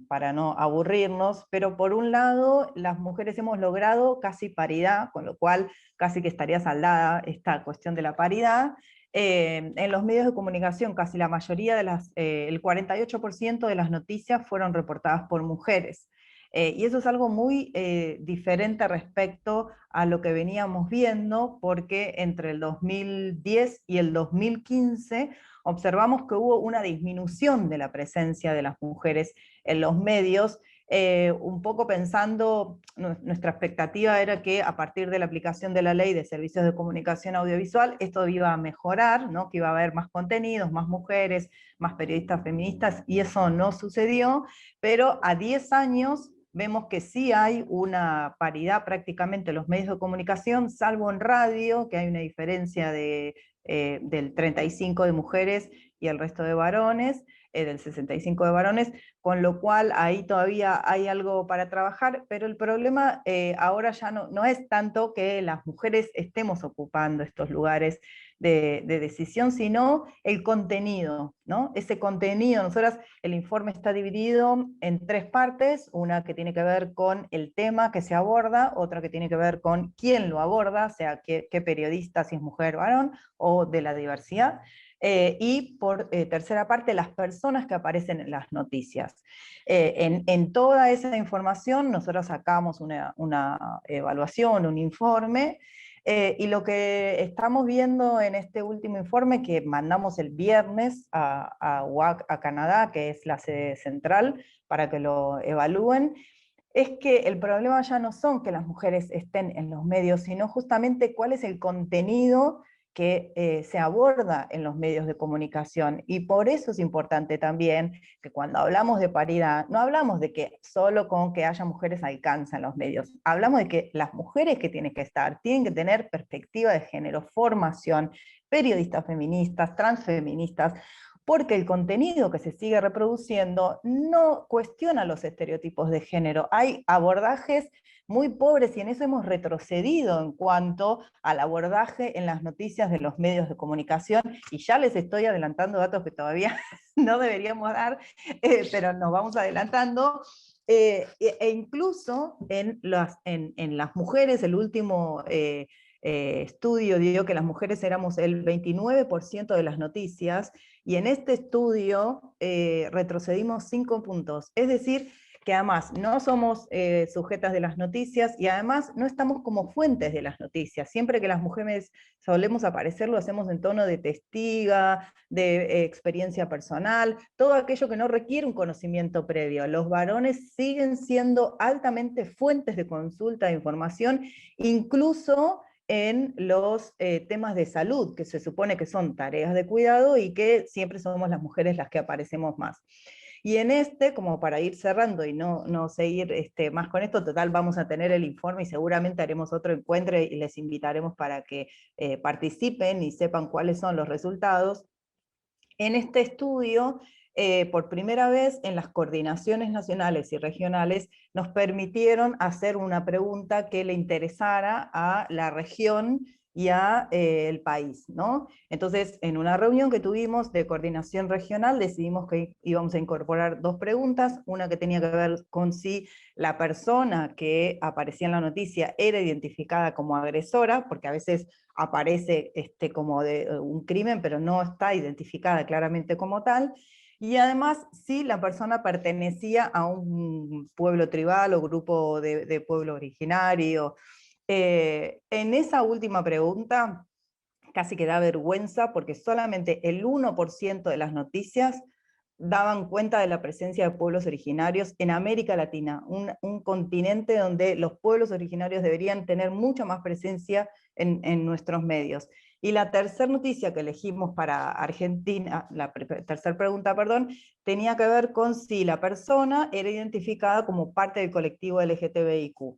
para no aburrirnos, pero por un lado las mujeres hemos logrado casi paridad, con lo cual casi que estaría saldada esta cuestión de la paridad. En los medios de comunicación casi la mayoría el 48% de las noticias fueron reportadas por mujeres. Y eso es algo muy diferente respecto a lo que veníamos viendo, porque entre el 2010 y el 2015 observamos que hubo una disminución de la presencia de las mujeres en los medios, un poco pensando, nuestra expectativa era que a partir de la aplicación de la ley de servicios de comunicación audiovisual, esto iba a mejorar, ¿no? Que iba a haber más contenidos, más mujeres, más periodistas feministas, y eso no sucedió, pero a 10 años vemos que sí hay una paridad prácticamente en los medios de comunicación, salvo en radio, que hay una diferencia del 35 de mujeres y el resto de varones, del 65 de varones, con lo cual ahí todavía hay algo para trabajar, pero el problema ahora ya no es tanto que las mujeres estemos ocupando estos lugares de decisión, sino el contenido, ¿no? Ese contenido, el informe está dividido en 3 partes, una que tiene que ver con el tema que se aborda, otra que tiene que ver con quién lo aborda, o sea, qué periodista, si es mujer o varón, o de la diversidad, y por tercera parte, las personas que aparecen en las noticias. En toda esa información nosotros sacamos una evaluación, un informe, y lo que estamos viendo en este último informe, que mandamos el viernes a UAC, a Canadá, que es la sede central, para que lo evalúen, es que el problema ya no son que las mujeres estén en los medios, sino justamente cuál es el contenido que se aborda en los medios de comunicación. Y por eso es importante también que cuando hablamos de paridad, no hablamos de que solo con que haya mujeres alcanzan los medios, hablamos de que las mujeres que tienen que tener perspectiva de género, formación, periodistas feministas, transfeministas, porque el contenido que se sigue reproduciendo no cuestiona los estereotipos de género. Hay abordajes muy pobres, y en eso hemos retrocedido en cuanto al abordaje en las noticias de los medios de comunicación, y ya les estoy adelantando datos que todavía no deberíamos dar, pero nos vamos adelantando. E incluso en las mujeres, el último estudio dio que las mujeres éramos el 29% de las noticias, y en este estudio retrocedimos 5 puntos. Es decir, que además no somos sujetas de las noticias, y además no estamos como fuentes de las noticias. Siempre que las mujeres solemos aparecer, lo hacemos en tono de testiga, de experiencia personal, todo aquello que no requiere un conocimiento previo. Los varones siguen siendo altamente fuentes de consulta de información, incluso en los temas de salud, que se supone que son tareas de cuidado y que siempre somos las mujeres las que aparecemos más. Y en como para ir cerrando y no seguir más con esto, total vamos a tener el informe y seguramente haremos otro encuentro y les invitaremos para que participen y sepan cuáles son los resultados. En este estudio, por primera vez en las coordinaciones nacionales y regionales, nos permitieron hacer una pregunta que le interesara a la región y a el país, ¿no? Entonces, en una reunión que tuvimos de coordinación regional, decidimos que íbamos a incorporar 2 preguntas, una que tenía que ver con si la persona que aparecía en la noticia era identificada como agresora, porque a veces aparece como de un crimen, pero no está identificada claramente como tal, y además si la persona pertenecía a un pueblo tribal o grupo de pueblo originario. En esa última pregunta casi que da vergüenza, porque solamente el 1% de las noticias daban cuenta de la presencia de pueblos originarios en América Latina, un continente donde los pueblos originarios deberían tener mucha más presencia en nuestros medios. Y la tercera noticia que elegimos para Argentina, la tercera pregunta, perdón, tenía que ver con si la persona era identificada como parte del colectivo LGTBIQ.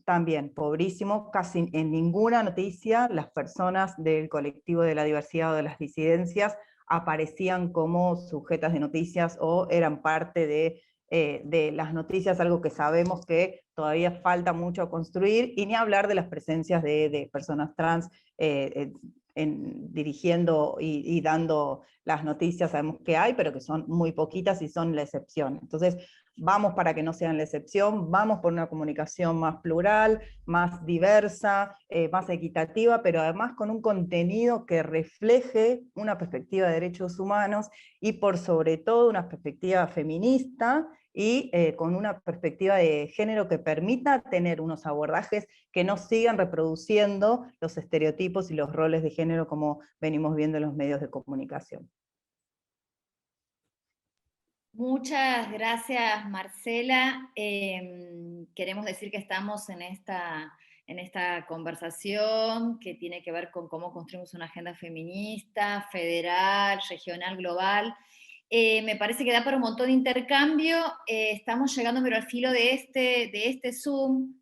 También, pobrísimo, casi en ninguna noticia las personas del colectivo de la diversidad o de las disidencias aparecían como sujetas de noticias o eran parte de las noticias, algo que sabemos que todavía falta mucho a construir, y ni hablar de las presencias de personas trans dirigiendo y dando las noticias. Sabemos que hay, pero que son muy poquitas y son la excepción. Entonces, vamos para que no sean la excepción, vamos por una comunicación más plural, más diversa, más equitativa, pero además con un contenido que refleje una perspectiva de derechos humanos y por sobre todo una perspectiva feminista y con una perspectiva de género que permita tener unos abordajes que no sigan reproduciendo los estereotipos y los roles de género como venimos viendo en los medios de comunicación. Muchas gracias, Marcela. Queremos decir que estamos en esta conversación que tiene que ver con cómo construimos una agenda feminista, federal, regional, global. Me parece que da para un montón de intercambio. Estamos llegando pero al filo de este Zoom.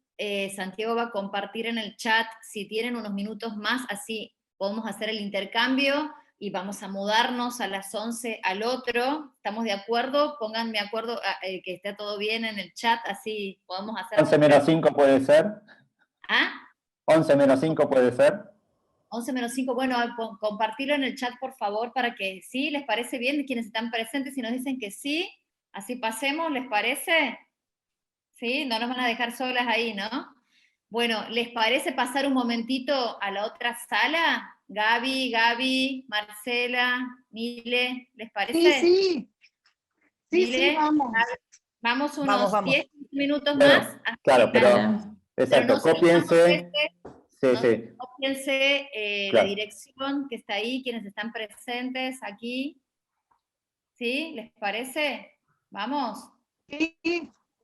Santiago va a compartir en el chat, si tienen unos minutos más, así podemos hacer el intercambio. Y vamos a mudarnos a las 11 al otro. ¿Estamos de acuerdo? Pónganme de acuerdo que esté todo bien en el chat, así podemos hacer... 11 menos 5 puede ser. ¿Ah? 11 menos 5 puede ser. 11 menos 5, bueno, compartirlo en el chat, por favor, para que sí, ¿les parece bien? Quienes están presentes, si nos dicen que sí, así pasemos, ¿les parece? ¿Sí? No nos van a dejar solas ahí, ¿no? Bueno, ¿les parece pasar un momentito a la otra sala? Gaby, Marcela, Mile, ¿les parece? Sí. Mile, Vamos. Vamos unos 10 minutos claro, más. Claro, pero, Pero exacto, no cópiense. Sí. Cópiense Claro. la dirección que está ahí, quienes están presentes aquí. ¿Sí? ¿Les parece? ¿Vamos? Sí.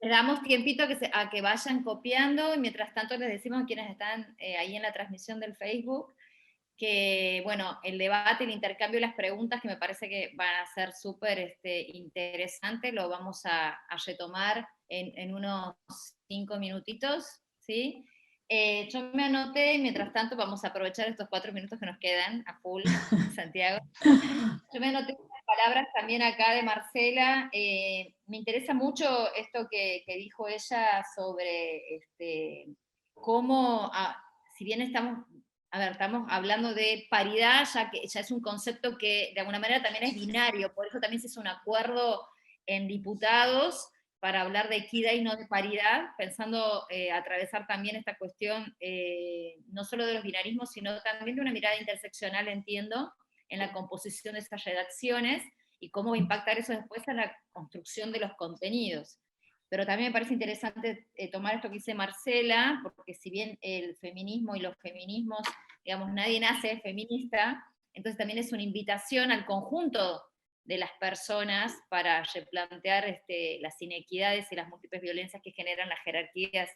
Les damos tiempito a que vayan copiando, y mientras tanto les decimos a quienes están ahí en la transmisión del Facebook que, bueno, el debate, el intercambio y las preguntas, que me parece que van a ser súper interesantes, lo vamos a retomar en unos 5 minutitos, ¿sí? Yo me anoté, y mientras tanto vamos a aprovechar estos 4 minutos que nos quedan a full, Santiago. Yo me anoté unas palabras también acá de Marcela. Me interesa mucho esto que dijo ella sobre cómo, si bien estamos hablando de paridad, ya que ya es un concepto que de alguna manera también es binario, por eso también se hizo un acuerdo en diputados para hablar de equidad y no de paridad, pensando atravesar también esta cuestión no solo de los binarismos, sino también de una mirada interseccional, entiendo, en la composición de estas redacciones, y cómo va a impactar eso después en la construcción de los contenidos. Pero también me parece interesante tomar esto que dice Marcela, porque si bien el feminismo y los feminismos, digamos, nadie nace feminista, entonces también es una invitación al conjunto de las personas para replantear las inequidades y las múltiples violencias que generan las jerarquías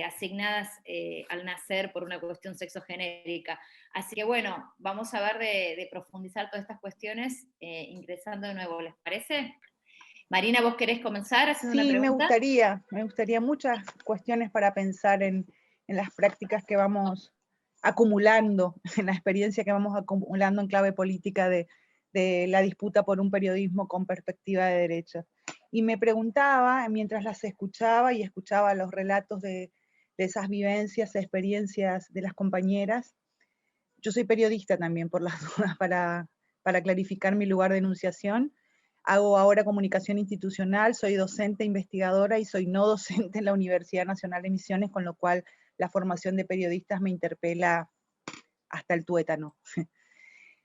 asignadas al nacer por una cuestión sexogenérica. Así que bueno, vamos a ver de profundizar todas estas cuestiones ingresando de nuevo, ¿les parece? Marina, ¿vos querés comenzar haciendo una Sí, pregunta? me gustaría muchas cuestiones para pensar en las prácticas que vamos acumulando, en la experiencia que vamos acumulando en clave política de la disputa por un periodismo con perspectiva de derechos. Y me preguntaba, mientras las escuchaba y escuchaba los relatos de esas vivencias, experiencias de las compañeras, yo soy periodista también, por las dudas, para clarificar mi lugar de enunciación. Hago ahora comunicación institucional, soy docente investigadora y soy no docente en la Universidad Nacional de Misiones, con lo cual la formación de periodistas me interpela hasta el tuétano.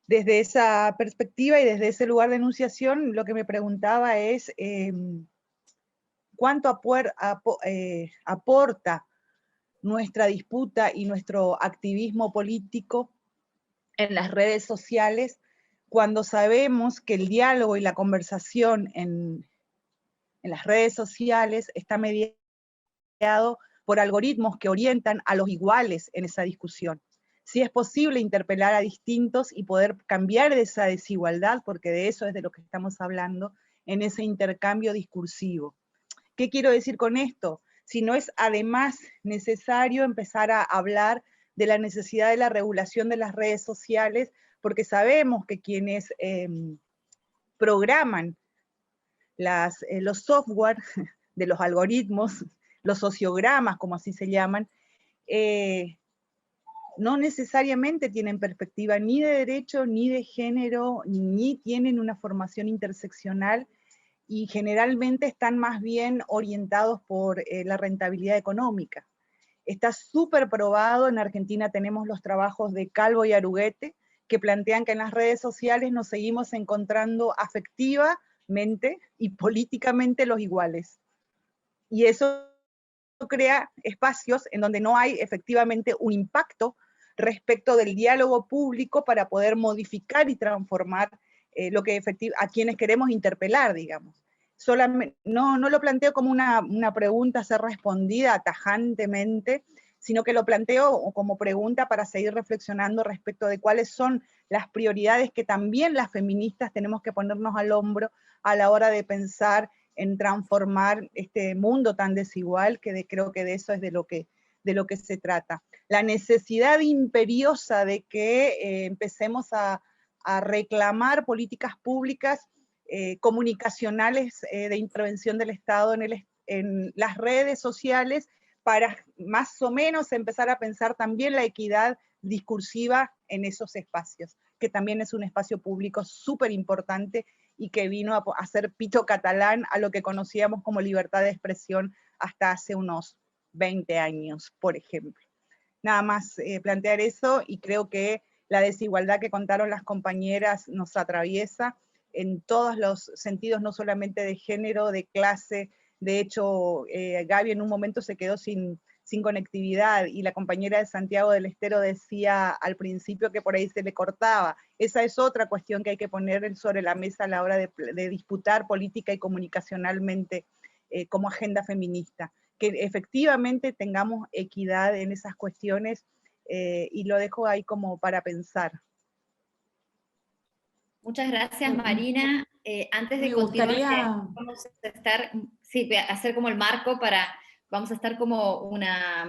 Desde esa perspectiva y desde ese lugar de enunciación, lo que me preguntaba es cuánto aporta nuestra disputa y nuestro activismo político en las redes sociales, cuando sabemos que el diálogo y la conversación en las redes sociales está mediado por algoritmos que orientan a los iguales en esa discusión. Si es posible interpelar a distintos y poder cambiar esa desigualdad, porque de eso es de lo que estamos hablando, en ese intercambio discursivo. ¿Qué quiero decir con esto? Si no es además necesario empezar a hablar de la necesidad de la regulación de las redes sociales, porque sabemos que quienes programan los software de los algoritmos, los sociogramas, como así se llaman, no necesariamente tienen perspectiva ni de derecho, ni de género, ni tienen una formación interseccional, y generalmente están más bien orientados por la rentabilidad económica. Está súper probado, en Argentina tenemos los trabajos de Calvo y Aruguete, que plantean que en las redes sociales nos seguimos encontrando afectivamente y políticamente los iguales. Y eso crea espacios en donde no hay efectivamente un impacto respecto del diálogo público para poder modificar y transformar lo que a quienes queremos interpelar, digamos. Solamente, no lo planteo como una pregunta a ser respondida tajantemente, sino que lo planteo como pregunta para seguir reflexionando respecto de cuáles son las prioridades que también las feministas tenemos que ponernos al hombro a la hora de pensar en transformar este mundo tan desigual, que creo que de eso es de lo que se trata. La necesidad imperiosa de que empecemos a reclamar políticas públicas comunicacionales de intervención del Estado en las redes sociales, para más o menos empezar a pensar también la equidad discursiva en esos espacios, que también es un espacio público súper importante y que vino a hacer pito catalán a lo que conocíamos como libertad de expresión hasta hace unos 20 años, por ejemplo. Nada más plantear eso, y creo que la desigualdad que contaron las compañeras nos atraviesa en todos los sentidos, no solamente de género, de clase. De hecho, Gaby en un momento se quedó sin conectividad, y la compañera de Santiago del Estero decía al principio que por ahí se le cortaba. Esa es otra cuestión que hay que poner sobre la mesa a la hora de disputar política y comunicacionalmente como agenda feminista. Que efectivamente tengamos equidad en esas cuestiones, y lo dejo ahí como para pensar. Muchas gracias, Marina. Antes de Me continuar, gustaría... vamos a estar, sí, hacer como el marco vamos a estar como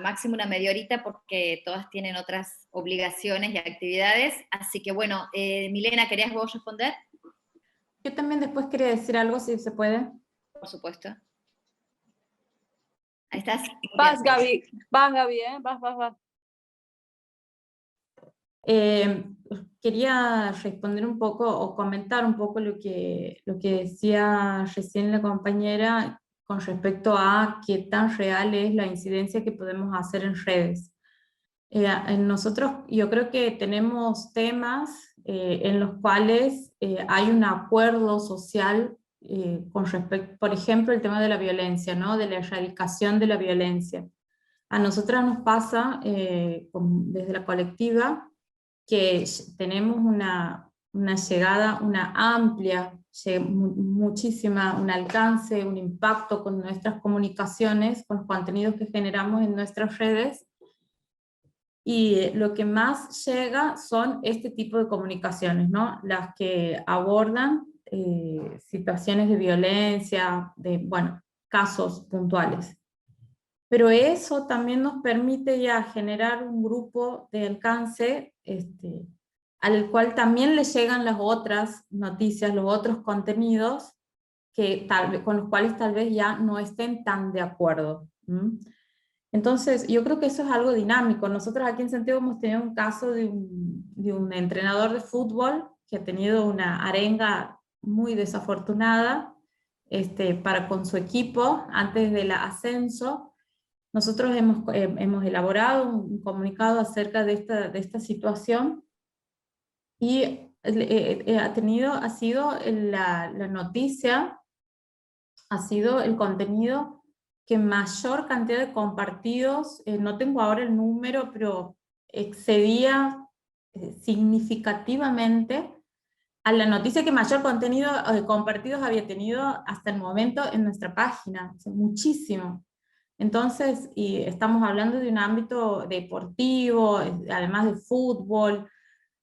máximo una media horita, porque todas tienen otras obligaciones y actividades. Así que bueno, Milena, ¿querías vos responder? Yo también después quería decir algo, si se puede. Por supuesto. Ahí estás. Vas, Gaby, vas. Quería responder un poco o comentar un poco lo que decía recién la compañera, con respecto a qué tan real es la incidencia que podemos hacer en redes. Nosotros, yo creo que tenemos temas en los cuales hay un acuerdo social con respecto, por ejemplo, el tema de la violencia, ¿no? De la erradicación de la violencia. A nosotras nos pasa, desde la colectiva, que tenemos una llegada, una amplia, muchísima, un alcance, un impacto con nuestras comunicaciones, con los contenidos que generamos en nuestras redes, y lo que más llega son este tipo de comunicaciones, ¿no? Las que abordan situaciones de violencia, bueno, casos puntuales. Pero eso también nos permite ya generar un grupo de alcance al cual también le llegan las otras noticias, los otros contenidos con los cuales tal vez ya no estén tan de acuerdo. Entonces, yo creo que eso es algo dinámico. Nosotros aquí en Santiago hemos tenido un caso de un entrenador de fútbol que ha tenido una arenga muy desafortunada para con su equipo antes del ascenso. Nosotros hemos elaborado un comunicado acerca de esta situación, y ha sido la noticia, ha sido el contenido que mayor cantidad de compartidos, no tengo ahora el número, pero excedía significativamente a la noticia que mayor contenido compartidos había tenido hasta el momento en nuestra página, o sea, muchísimo. Entonces, y estamos hablando de un ámbito deportivo, además de fútbol.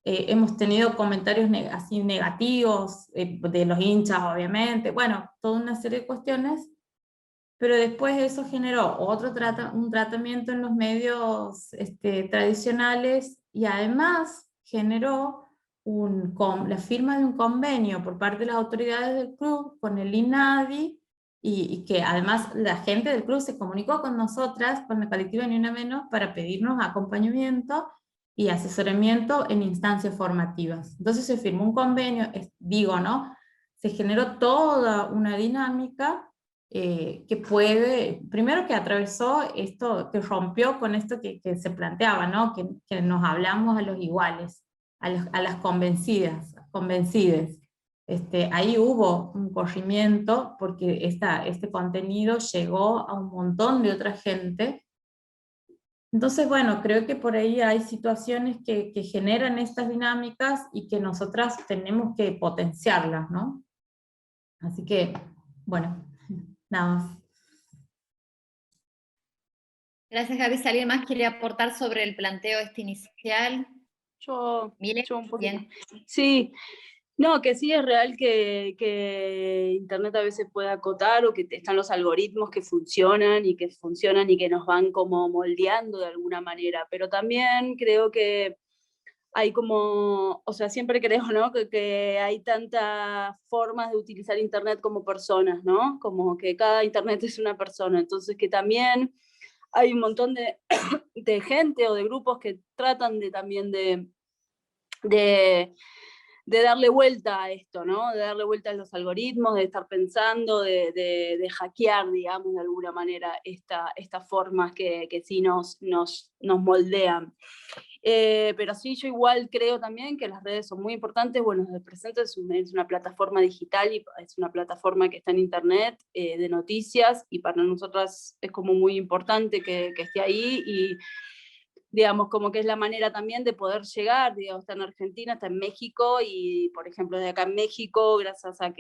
Hemos tenido comentarios así negativos de los hinchas, obviamente, bueno, toda una serie de cuestiones, pero después eso generó un tratamiento en los medios tradicionales, y además generó la firma de un convenio por parte de las autoridades del club con el INADI, y que además la gente del club se comunicó con nosotras, con la colectiva Ni Una Menos, para pedirnos acompañamiento y asesoramiento en instancias formativas. Entonces se firmó un convenio, ¿no? Se generó toda una dinámica que primero que atravesó esto, que rompió con esto que se planteaba, ¿no? Que nos hablamos a los iguales, a las convencidas. Ahí hubo un corrimiento porque este contenido llegó a un montón de otra gente. Entonces, bueno, creo que por ahí hay situaciones que generan estas dinámicas y que nosotras tenemos que potenciarlas, ¿no? Así que, bueno, nada más. Gracias, Gaby. Si alguien más quiere aportar sobre el planteo inicial. Yo un poquito. Bien. Sí, no, que sí es real que Internet a veces puede acotar, o que están los algoritmos que funcionan y que nos van como moldeando de alguna manera, pero también creo que hay como, o sea, siempre creo, ¿no? que hay tantas formas de utilizar Internet como personas, ¿no? Como que cada Internet es una persona, entonces que también hay un montón de gente o de grupos que tratan también de darle vuelta a esto, ¿no? De darle vuelta a los algoritmos, de estar pensando, de hackear, digamos, de alguna manera estas formas que sí nos moldean. Pero sí, yo igual creo también que las redes son muy importantes. Bueno, desde presente es una plataforma digital y es una plataforma que está en Internet de noticias, y para nosotras es como muy importante que esté ahí, y digamos, como que es la manera también de poder llegar, digamos, está en Argentina, está en México, y por ejemplo de acá en México, gracias a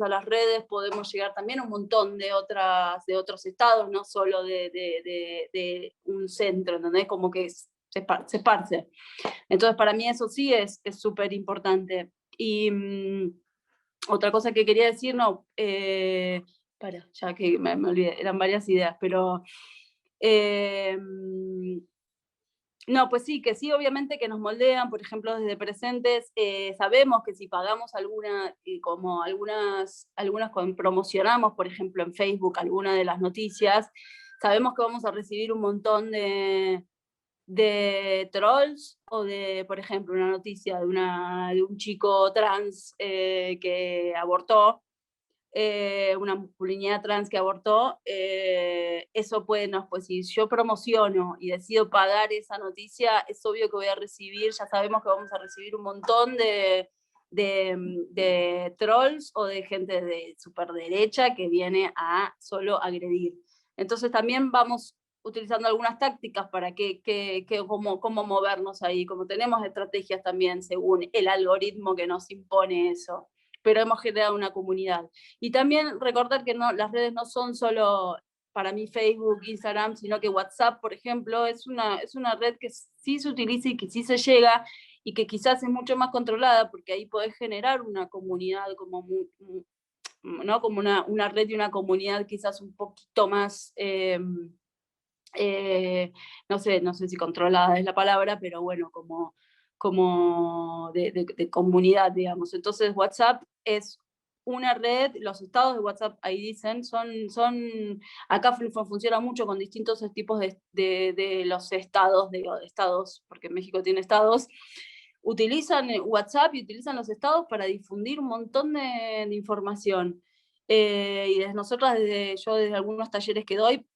las redes podemos llegar también a un montón de otros estados, no solo de un centro, ¿entendés? Como que se esparce. Entonces para mí eso sí es súper importante. Y otra cosa que quería decir, ya que me olvidé, eran varias ideas, pero no, pues sí, que sí, obviamente que nos moldean. Por ejemplo, desde presentes sabemos que si pagamos promocionamos, por ejemplo, en Facebook alguna de las noticias, sabemos que vamos a recibir un montón de trolls, o por ejemplo, una noticia de un chico trans que abortó. una masculinidad trans que abortó, eso puede, no, pues si yo promociono y decido pagar esa noticia, es obvio que voy a recibir, ya sabemos que vamos a recibir un montón de trolls o de gente de superderecha que viene a solo agredir. Entonces también vamos utilizando algunas tácticas para cómo movernos ahí, como tenemos estrategias también según el algoritmo que nos impone eso, pero hemos generado una comunidad. Y también recordar que las redes no son solo, para mí, Facebook, Instagram, sino que WhatsApp, por ejemplo, es una red que sí se utiliza y que sí se llega, y que quizás es mucho más controlada, porque ahí podés generar una comunidad ¿no? Como una red y una comunidad quizás un poquito más, no sé si controlada es la palabra, pero bueno, como de comunidad, digamos. Entonces WhatsApp es una red, los estados de WhatsApp ahí dicen, acá funciona mucho con distintos tipos de los estados, de estados, porque México tiene estados, utilizan WhatsApp y utilizan los estados para difundir un montón de información. Y yo desde algunos talleres que doy,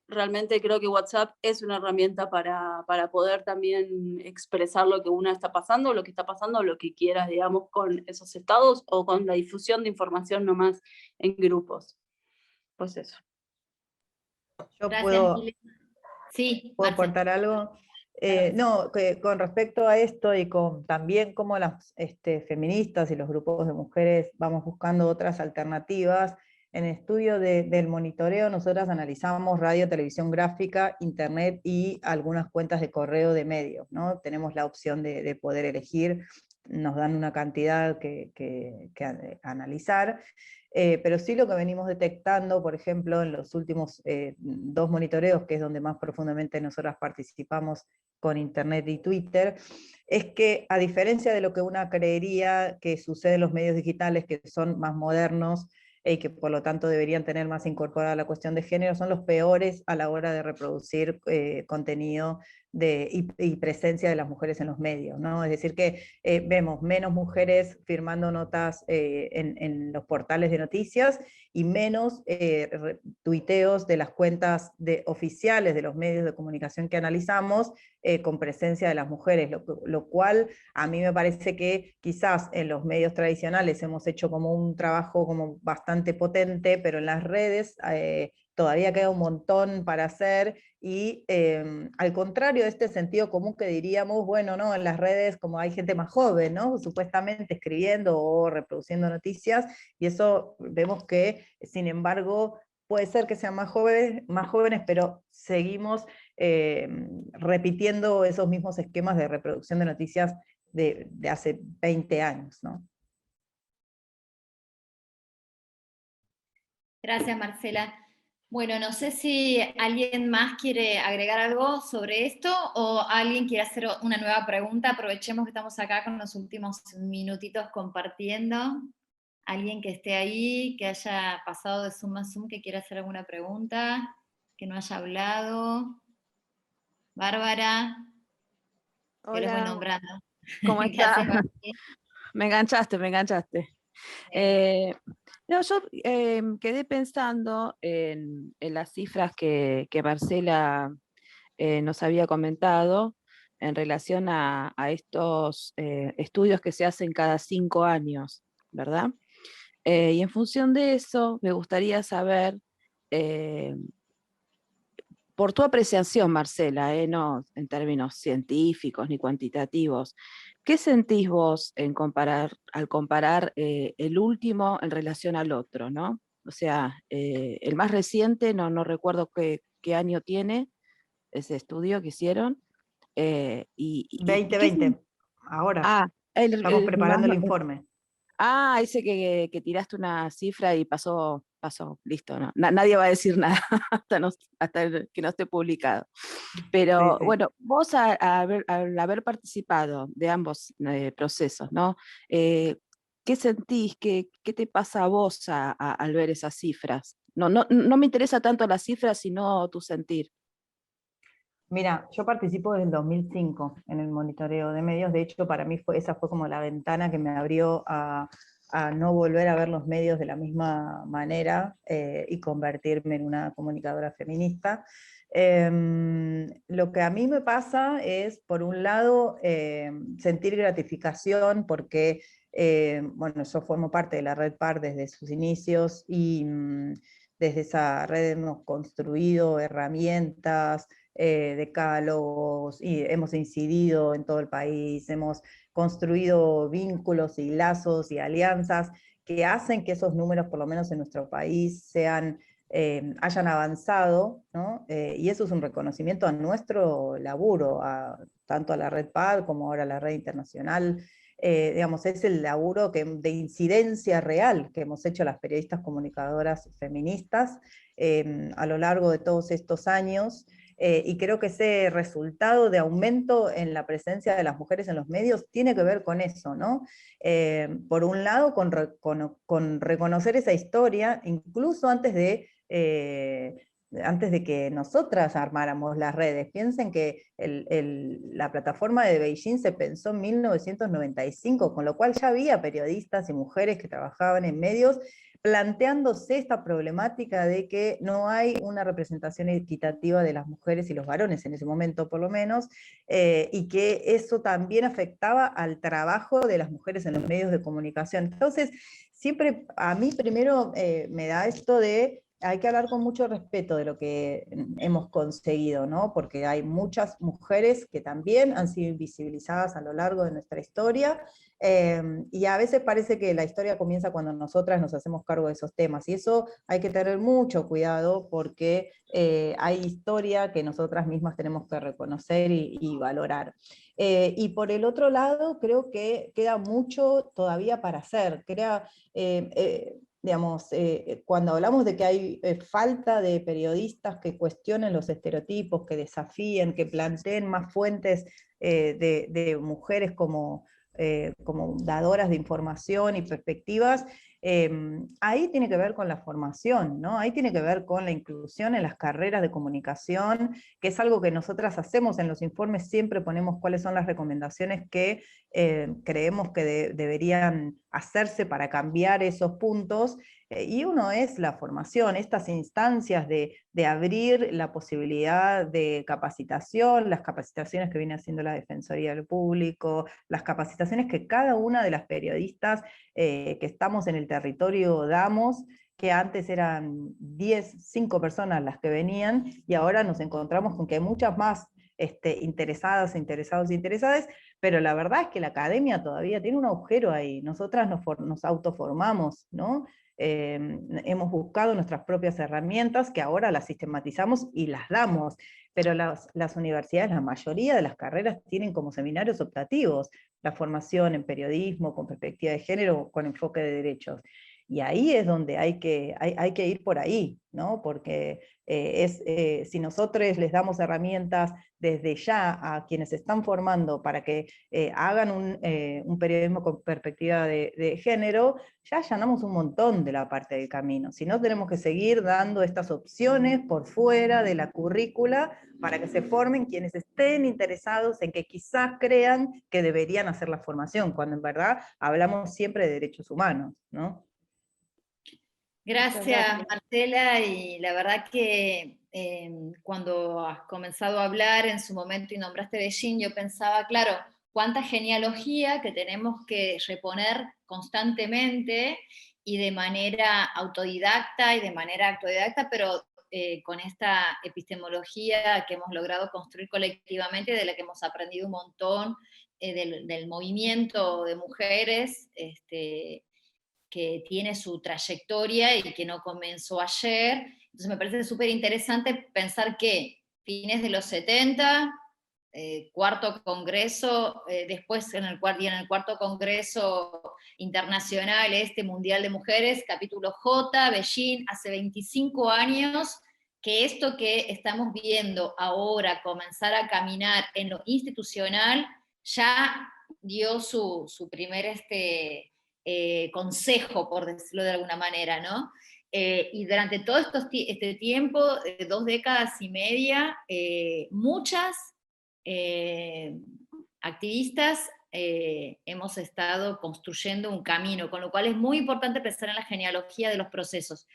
realmente creo que WhatsApp es una herramienta para poder también expresar lo que uno está pasando, lo que está pasando, lo que quieras, digamos, con esos estados o con la difusión de información nomás en grupos. Pues eso. Yo Gracias, puedo, Milena. Sí, ¿puedo Marce. aportar algo? No, que con respecto a esto y con también cómo las feministas y los grupos de mujeres vamos buscando otras alternativas, en el estudio del monitoreo nosotras analizamos radio, televisión gráfica, internet y algunas cuentas de correo de medios, ¿no? Tenemos la opción de poder elegir, nos dan una cantidad que analizar. Pero sí lo que venimos detectando, por ejemplo, en los últimos 2 monitoreos, que es donde más profundamente nosotras participamos con Internet y Twitter, es que a diferencia de lo que una creería que sucede en los medios digitales, que son más modernos, y que por lo tanto deberían tener más incorporada la cuestión de género, son los peores a la hora de reproducir contenido y presencia de las mujeres en los medios, ¿no? Es decir que vemos menos mujeres firmando notas en los portales de noticias y menos tuiteos de las cuentas oficiales de los medios de comunicación que analizamos con presencia de las mujeres, lo cual a mí me parece que quizás en los medios tradicionales hemos hecho como un trabajo como bastante potente, pero en las redes todavía queda un montón para hacer, y al contrario de este sentido común que diríamos, bueno, no, en las redes como hay gente más joven, ¿no? Supuestamente escribiendo o reproduciendo noticias, y eso vemos que, sin embargo, puede ser que sean más jóvenes, pero seguimos repitiendo esos mismos esquemas de reproducción de noticias de hace 20 años, ¿no? Gracias, Marcela. Bueno, no sé si alguien más quiere agregar algo sobre esto o alguien quiere hacer una nueva pregunta. Aprovechemos que estamos acá con los últimos minutitos compartiendo. Alguien que esté ahí, que haya pasado de Zoom a Zoom, que quiera hacer alguna pregunta, que no haya hablado. Bárbara, que los voy Hola, nombrando. ¿cómo ¿Qué haces, estás? Barbie? Me enganchaste, me enganchaste. No, yo quedé pensando en las cifras que Marcela nos había comentado en relación a estos estudios que se hacen cada 5 años, ¿verdad? Y en función de eso, me gustaría saber, eh, por tu apreciación, Marcela, no en términos científicos ni cuantitativos, ¿qué sentís vos al comparar el último en relación al otro, ¿no? O sea, el más reciente, no recuerdo qué año tiene ese estudio que hicieron. ¿Y qué 2020, ahora, estamos preparando el informe. Ese que tiraste una cifra y pasó, listo, no. Nadie va a decir nada hasta que no esté publicado. Pero Sí. bueno, vos al haber participado de ambos procesos, ¿no? ¿Qué sentís? ¿Qué te pasa a vos al ver esas cifras? No me interesa tanto las cifras, sino tu sentir. Mira, yo participo desde el 2005 en el monitoreo de medios. De hecho, para mí esa fue como la ventana que me abrió a a no volver a ver los medios de la misma manera y convertirme en una comunicadora feminista. Lo que a mí me pasa es, por un lado, sentir gratificación porque, bueno, yo formo parte de la Red PAR desde sus inicios y desde esa red hemos construido herramientas, decálogos, y hemos incidido en todo el país, hemos construido vínculos y lazos y alianzas que hacen que esos números, por lo menos en nuestro país, hayan avanzado, ¿no? Y eso es un reconocimiento a nuestro laburo, tanto a la Red PAD como ahora a la Red Internacional. Digamos, es el laburo de incidencia real que hemos hecho las periodistas comunicadoras feministas a lo largo de todos estos años, y creo que ese resultado de aumento en la presencia de las mujeres en los medios tiene que ver con eso, ¿no? Por un lado, con reconocer esa historia, incluso antes de que nosotras armáramos las redes. Piensen que la plataforma de Beijing se pensó en 1995, con lo cual ya había periodistas y mujeres que trabajaban en medios planteándose esta problemática de que no hay una representación equitativa de las mujeres y los varones, en ese momento por lo menos, y que eso también afectaba al trabajo de las mujeres en los medios de comunicación. Entonces, siempre a mí primero me da esto de hay que hablar con mucho respeto de lo que hemos conseguido, ¿no? Porque hay muchas mujeres que también han sido invisibilizadas a lo largo de nuestra historia, y a veces parece que la historia comienza cuando nosotras nos hacemos cargo de esos temas, y eso hay que tener mucho cuidado porque hay historia que nosotras mismas tenemos que reconocer y valorar. Y por el otro lado, creo que queda mucho todavía para hacer. Digamos, cuando hablamos de que hay falta de periodistas que cuestionen los estereotipos, que desafíen, que planteen más fuentes de mujeres como dadoras de información y perspectivas, ahí tiene que ver con la formación, ¿no? Ahí tiene que ver con la inclusión en las carreras de comunicación, que es algo que nosotras hacemos en los informes, siempre ponemos cuáles son las recomendaciones que creemos que deberían hacerse para cambiar esos puntos, y uno es la formación, estas instancias de abrir la posibilidad de capacitación, las capacitaciones que viene haciendo la Defensoría del Público, las capacitaciones que cada una de las periodistas que estamos en el territorio damos, que antes eran 5 personas las que venían, y ahora nos encontramos con que hay muchas más interesadas, interesados e interesadas, pero la verdad es que la academia todavía tiene un agujero ahí. Nosotras nos autoformamos, ¿no? Hemos buscado nuestras propias herramientas que ahora las sistematizamos y las damos, pero las universidades, la mayoría de las carreras tienen como seminarios optativos la formación en periodismo con perspectiva de género, con enfoque de derechos. Y ahí es donde hay que ir por ahí, ¿no? Porque si nosotros les damos herramientas desde ya a quienes se están formando para que hagan un periodismo con perspectiva de género, ya allanamos un montón de la parte del camino. Si no, tenemos que seguir dando estas opciones por fuera de la currícula para que se formen quienes estén interesados en que quizás crean que deberían hacer la formación, cuando en verdad hablamos siempre de derechos humanos, ¿no? Gracias, Marcela, y la verdad que cuando has comenzado a hablar en su momento y nombraste Beijing, yo pensaba, claro, cuánta genealogía que tenemos que reponer constantemente y de manera autodidacta pero con esta epistemología que hemos logrado construir colectivamente, de la que hemos aprendido un montón, del movimiento de mujeres, que tiene su trayectoria y que no comenzó ayer. Entonces me parece súper interesante pensar que fines de los 70, cuarto congreso, después en el cuarto congreso internacional, Mundial de Mujeres, capítulo J, Beijing, hace 25 años, que esto que estamos viendo ahora comenzar a caminar en lo institucional, ya dio su primer consejo, por decirlo de alguna manera, ¿no? Y durante todo este tiempo, 2 décadas y media, muchas activistas hemos estado construyendo un camino, con lo cual es muy importante pensar en la genealogía de los procesos.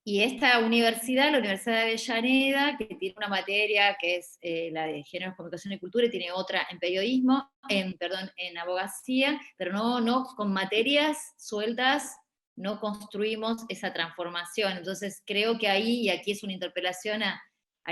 Y esta universidad, la Universidad de Avellaneda, que tiene una materia que es la de Géneros, Comunicación y Cultura, y tiene otra en periodismo, en abogacía, pero no con materias sueltas no construimos esa transformación. Entonces creo que ahí, y aquí es una interpelación a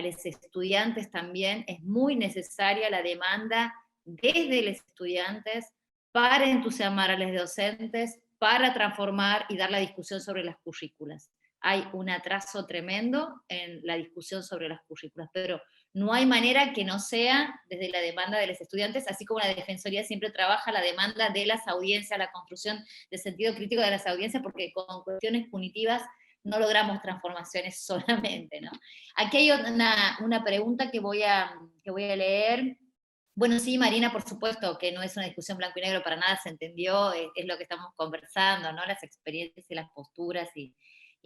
los estudiantes también, es muy necesaria la demanda desde los estudiantes para entusiasmar a los docentes, para transformar y dar la discusión sobre las currículas. Hay un atraso tremendo en la discusión sobre las currículas, pero no hay manera que no sea desde la demanda de los estudiantes, así como la Defensoría siempre trabaja la demanda de las audiencias, la construcción del sentido crítico de las audiencias, porque con cuestiones punitivas no logramos transformaciones solamente, ¿no? Aquí hay una pregunta que voy a leer. Bueno, sí, Marina, por supuesto que no es una discusión blanco y negro, para nada se entendió, es lo que estamos conversando, ¿no? Las experiencias y las posturas y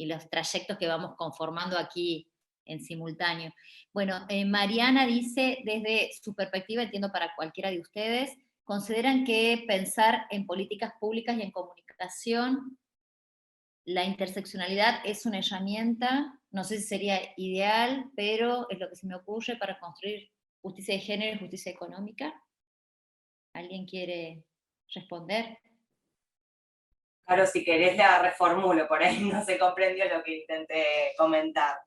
los trayectos que vamos conformando aquí en simultáneo. Bueno, Mariana dice, desde su perspectiva, entiendo para cualquiera de ustedes, ¿consideran que pensar en políticas públicas y en comunicación, la interseccionalidad es una herramienta, no sé si sería ideal, pero es lo que se me ocurre para construir justicia de género y justicia económica? ¿Alguien quiere responder? Claro, si querés la reformulo, por ahí no se comprendió lo que intenté comentar.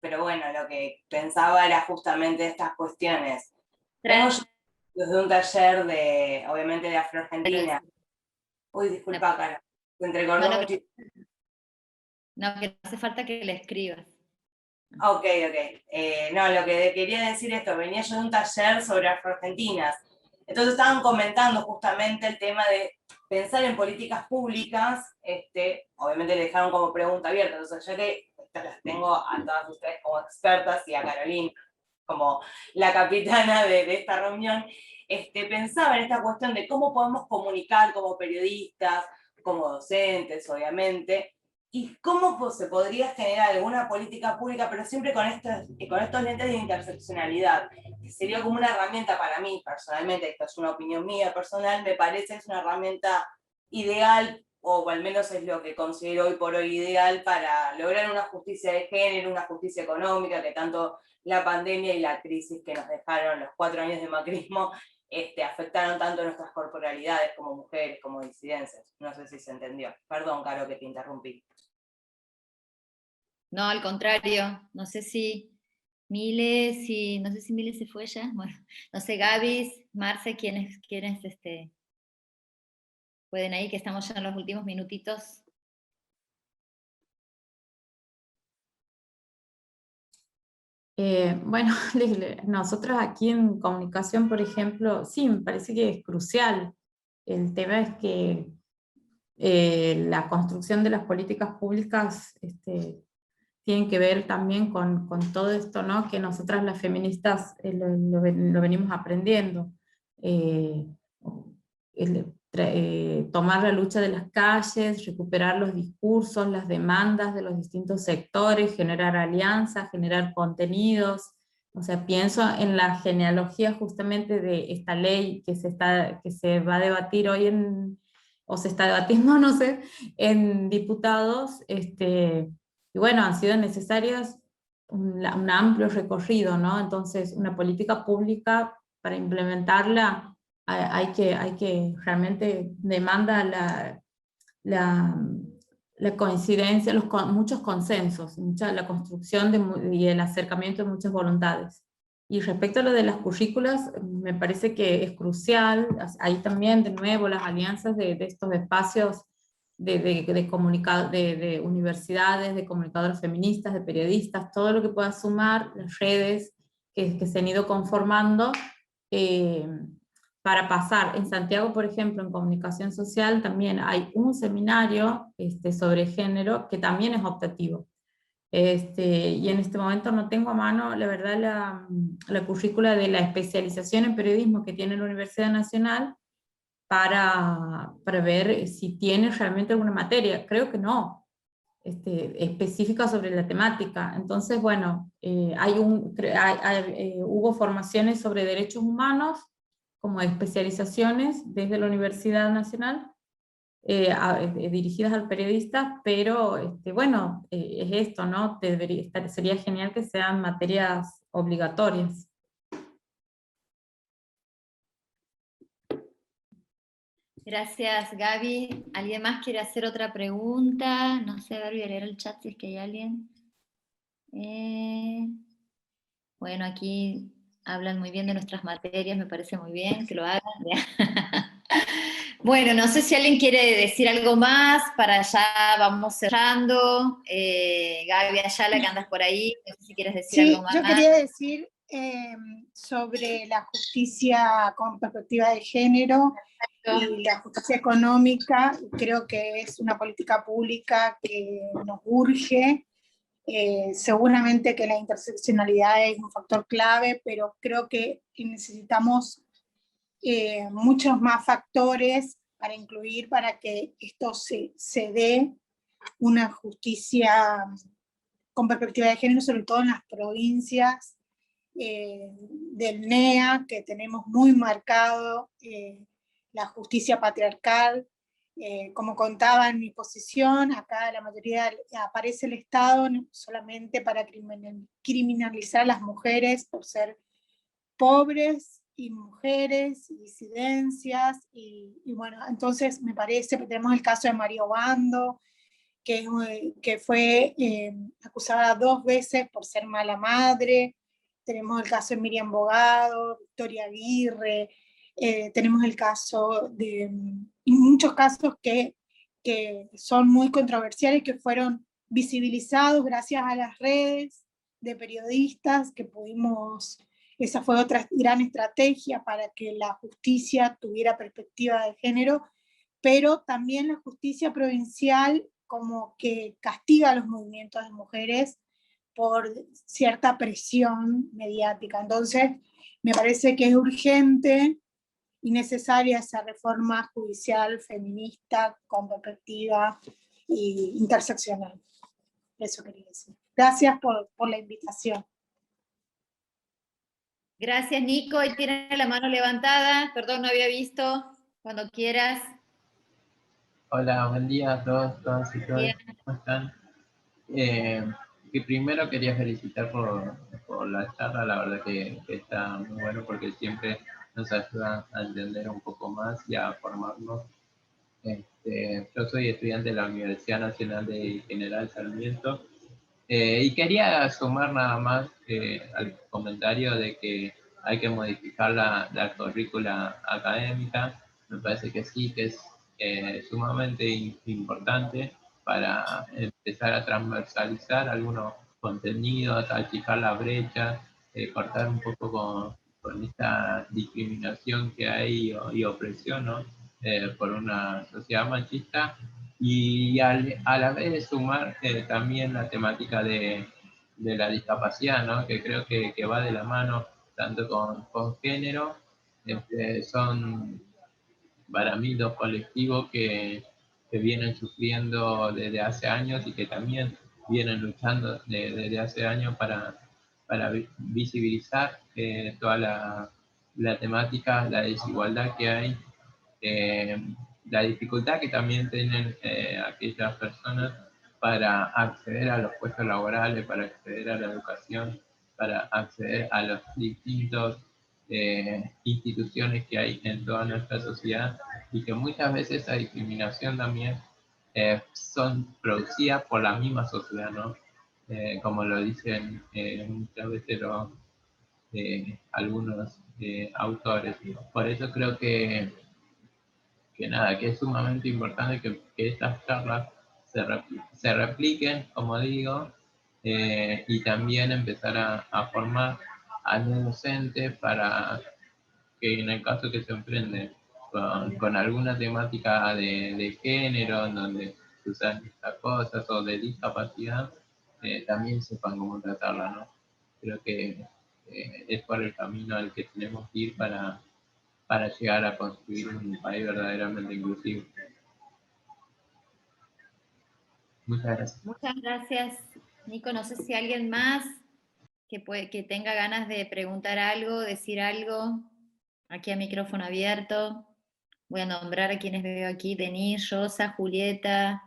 Pero bueno, lo que pensaba era justamente estas cuestiones. Vengo yo desde un taller de, obviamente, de Afro-Argentina. Uy, disculpa, Caro. Se entrecortó muchísimo. No, que no hace falta que le escribas. Ok. No, lo que quería decir esto, venía yo de un taller sobre Afro-Argentinas. Entonces estaban comentando justamente el tema de pensar en políticas públicas, obviamente le dejaron como pregunta abierta, entonces yo que las tengo a todas ustedes como expertas y a Carolina como la capitana de esta reunión, pensaba en esta cuestión de cómo podemos comunicar como periodistas, como docentes, obviamente, y cómo se podría generar alguna política pública, pero siempre con estos lentes de interseccionalidad, que sería como una herramienta para mí, personalmente, esto es una opinión mía personal, me parece que es una herramienta ideal, o al menos es lo que considero hoy por hoy ideal, para lograr una justicia de género, una justicia económica, que tanto la pandemia y la crisis que nos dejaron los 4 años de macrismo, afectaron tanto nuestras corporalidades como mujeres, como disidencias. No sé si se entendió. Perdón, Caro, que te interrumpí. No, al contrario, no sé si Miles se fue ya, bueno, no sé, Gaby, Marce, ¿quiénes pueden ahí, que estamos ya en los últimos minutitos? Bueno, nosotros aquí en comunicación, por ejemplo, sí, me parece que es crucial. El tema es que la construcción de las políticas públicas tienen que ver también con todo esto, ¿no? Que nosotras las feministas lo venimos aprendiendo. Tomar la lucha de las calles, recuperar los discursos, las demandas de los distintos sectores, generar alianzas, generar contenidos. O sea, pienso en la genealogía justamente de esta ley que se va a debatir hoy o se está debatiendo, no sé, en diputados, y bueno, han sido necesarias un amplio recorrido, ¿no? Entonces, una política pública para implementarla hay que realmente demanda la coincidencia, muchos consensos, la construcción y el acercamiento de muchas voluntades. Y respecto a lo de las currículas, me parece que es crucial, ahí también de nuevo las alianzas de estos espacios de universidades, de comunicadores feministas, de periodistas, todo lo que pueda sumar, las redes que se han ido conformando, para pasar. En Santiago, por ejemplo, en comunicación social también hay un seminario sobre género que también es optativo. Y en este momento no tengo a mano, la verdad, la currícula de la especialización en periodismo que tiene la Universidad Nacional para ver si tiene realmente alguna materia. Creo que no. específicas sobre la temática. Entonces, bueno, hubo formaciones sobre derechos humanos, como especializaciones desde la Universidad Nacional, dirigidas al periodista, pero bueno, es esto, ¿no? Sería genial que sean materias obligatorias. Gracias, Gaby. ¿Alguien más quiere hacer otra pregunta? No sé, a ver, voy a leer el chat si es que hay alguien. Bueno, aquí hablan muy bien de nuestras materias, me parece muy bien que lo hagan. Bueno, no sé si alguien quiere decir algo más, para allá vamos cerrando. Gaby Ayala, que andas por ahí, no sé si quieres decir Sí, algo más. yo quería decir sobre la justicia con perspectiva de género y la justicia económica. Creo que es una política pública que nos urge. Seguramente que la interseccionalidad es un factor clave, pero creo que necesitamos muchos más factores para incluir, para que esto se dé una justicia con perspectiva de género, sobre todo en las provincias del NEA, que tenemos muy marcado la justicia patriarcal. Como contaba en mi posición, acá la mayoría aparece el Estado solamente para criminalizar a las mujeres por ser pobres y mujeres y disidencias, y bueno, entonces me parece que tenemos el caso de María Obando, que fue acusada 2 veces por ser mala madre. Tenemos el caso de Miriam Bogado, Victoria Aguirre, tenemos el caso de muchos casos que son muy controversiales, que fueron visibilizados gracias a las redes de periodistas, que pudimos, esa fue otra gran estrategia para que la justicia tuviera perspectiva de género, pero también la justicia provincial como que castiga los movimientos de mujeres por cierta presión mediática. Entonces, me parece que es urgente y necesaria esa reforma judicial feminista con perspectiva interseccional. Eso quería decir. Gracias por la invitación. Gracias, Nico. Ahí tiene la mano levantada. Perdón, no había visto. Cuando quieras. Hola, buen día a todos, todas y todos. ¿Cómo están? Que primero quería felicitar por la charla, la verdad que está muy bueno porque siempre nos ayuda a entender un poco más y a formarnos. Yo soy estudiante de la Universidad Nacional de General Sarmiento y quería sumar nada más al comentario de que hay que modificar la currícula académica. Me parece que sí, que es sumamente importante para empezar a transversalizar algunos contenidos, achicar la brecha, cortar un poco con esta discriminación que hay y opresión, ¿no? Por una sociedad machista, y a la vez sumar también la temática de la discapacidad, ¿no? Que creo que va de la mano tanto con género. Son para mí 2 colectivos que vienen sufriendo desde hace años y que también vienen luchando desde hace años para visibilizar toda la temática, la desigualdad que hay, la dificultad que también tienen aquellas personas para acceder a los puestos laborales, para acceder a la educación, para acceder a los distintos instituciones que hay en toda nuestra sociedad, y que muchas veces esa discriminación también son producidas por la misma sociedad, ¿no? Como lo dicen muchas veces algunos autores. Por eso creo que nada, que es sumamente importante que estas charlas se repliquen, como digo, y también empezar a formar a los docentes para que en el caso que se enfrenten con alguna temática de género, en donde se usan estas cosas, o de discapacidad, también sepan cómo tratarla, ¿no? Creo que es por el camino al que tenemos que ir para llegar a construir un país verdaderamente inclusivo. Muchas gracias. Muchas gracias, Nico. No sé si alguien más que tenga ganas de preguntar algo, decir algo, aquí a micrófono abierto. Voy a nombrar a quienes veo aquí: Denise, Rosa, Julieta,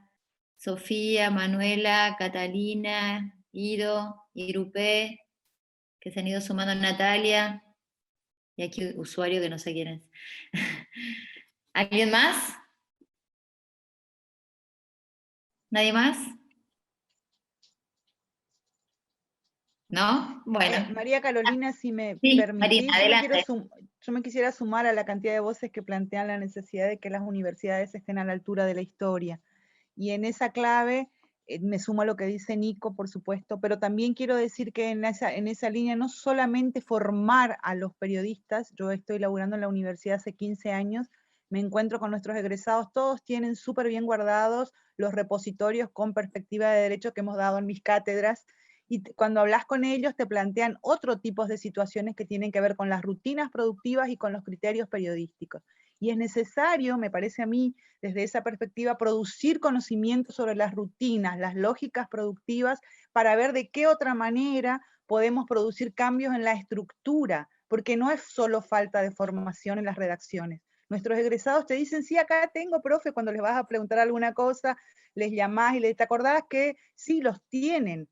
Sofía, Manuela, Catalina, Ido, Irupé, que se han ido sumando, Natalia, y aquí usuario que no sé quién es. ¿Alguien más? ¿Nadie más? ¿No? Bueno. María Carolina, si me Sí, permitís, Marina, adelante. yo me quisiera sumar a la cantidad de voces que plantean la necesidad de que las universidades estén a la altura de la historia. Y en esa clave me sumo a lo que dice Nico, por supuesto, pero también quiero decir que en esa línea no solamente formar a los periodistas, yo estoy laburando en la universidad hace 15 años, me encuentro con nuestros egresados, todos tienen súper bien guardados los repositorios con perspectiva de derecho que hemos dado en mis cátedras, y cuando hablas con ellos te plantean otro tipo de situaciones que tienen que ver con las rutinas productivas y con los criterios periodísticos. Y es necesario, me parece a mí, desde esa perspectiva, producir conocimiento sobre las rutinas, las lógicas productivas, para ver de qué otra manera podemos producir cambios en la estructura, porque no es solo falta de formación en las redacciones. Nuestros egresados te dicen, sí, acá tengo, profe, cuando les vas a preguntar alguna cosa, les llamás y te acordás que sí, los tienen,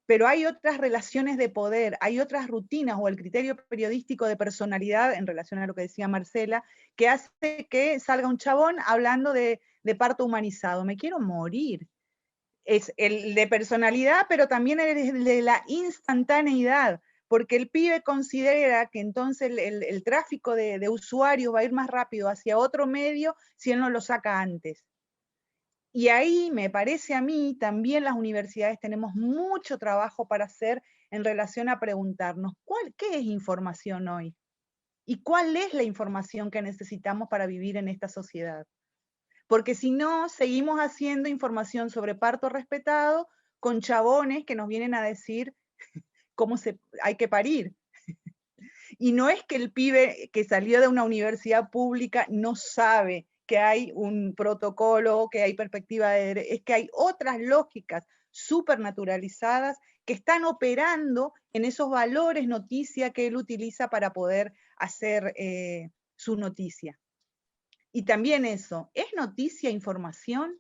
pero hay otras relaciones de poder, hay otras rutinas o el criterio periodístico de personalidad, en relación a lo que decía Marcela, que hace que salga un chabón hablando de parto humanizado. Me quiero morir. Es el de personalidad, pero también el de la instantaneidad, porque el pibe considera que entonces el tráfico de usuarios va a ir más rápido hacia otro medio si él no lo saca antes. Y ahí me parece a mí, también las universidades tenemos mucho trabajo para hacer en relación a preguntarnos, ¿qué es información hoy? ¿Y cuál es la información que necesitamos para vivir en esta sociedad? Porque si no, seguimos haciendo información sobre parto respetado con chabones que nos vienen a decir cómo hay que parir. Y no es que el pibe que salió de una universidad pública no sabe que hay un protocolo, que hay perspectiva de derecho, es que hay otras lógicas supernaturalizadas que están operando en esos valores noticia que él utiliza para poder hacer su noticia. Y también eso, ¿es noticia información?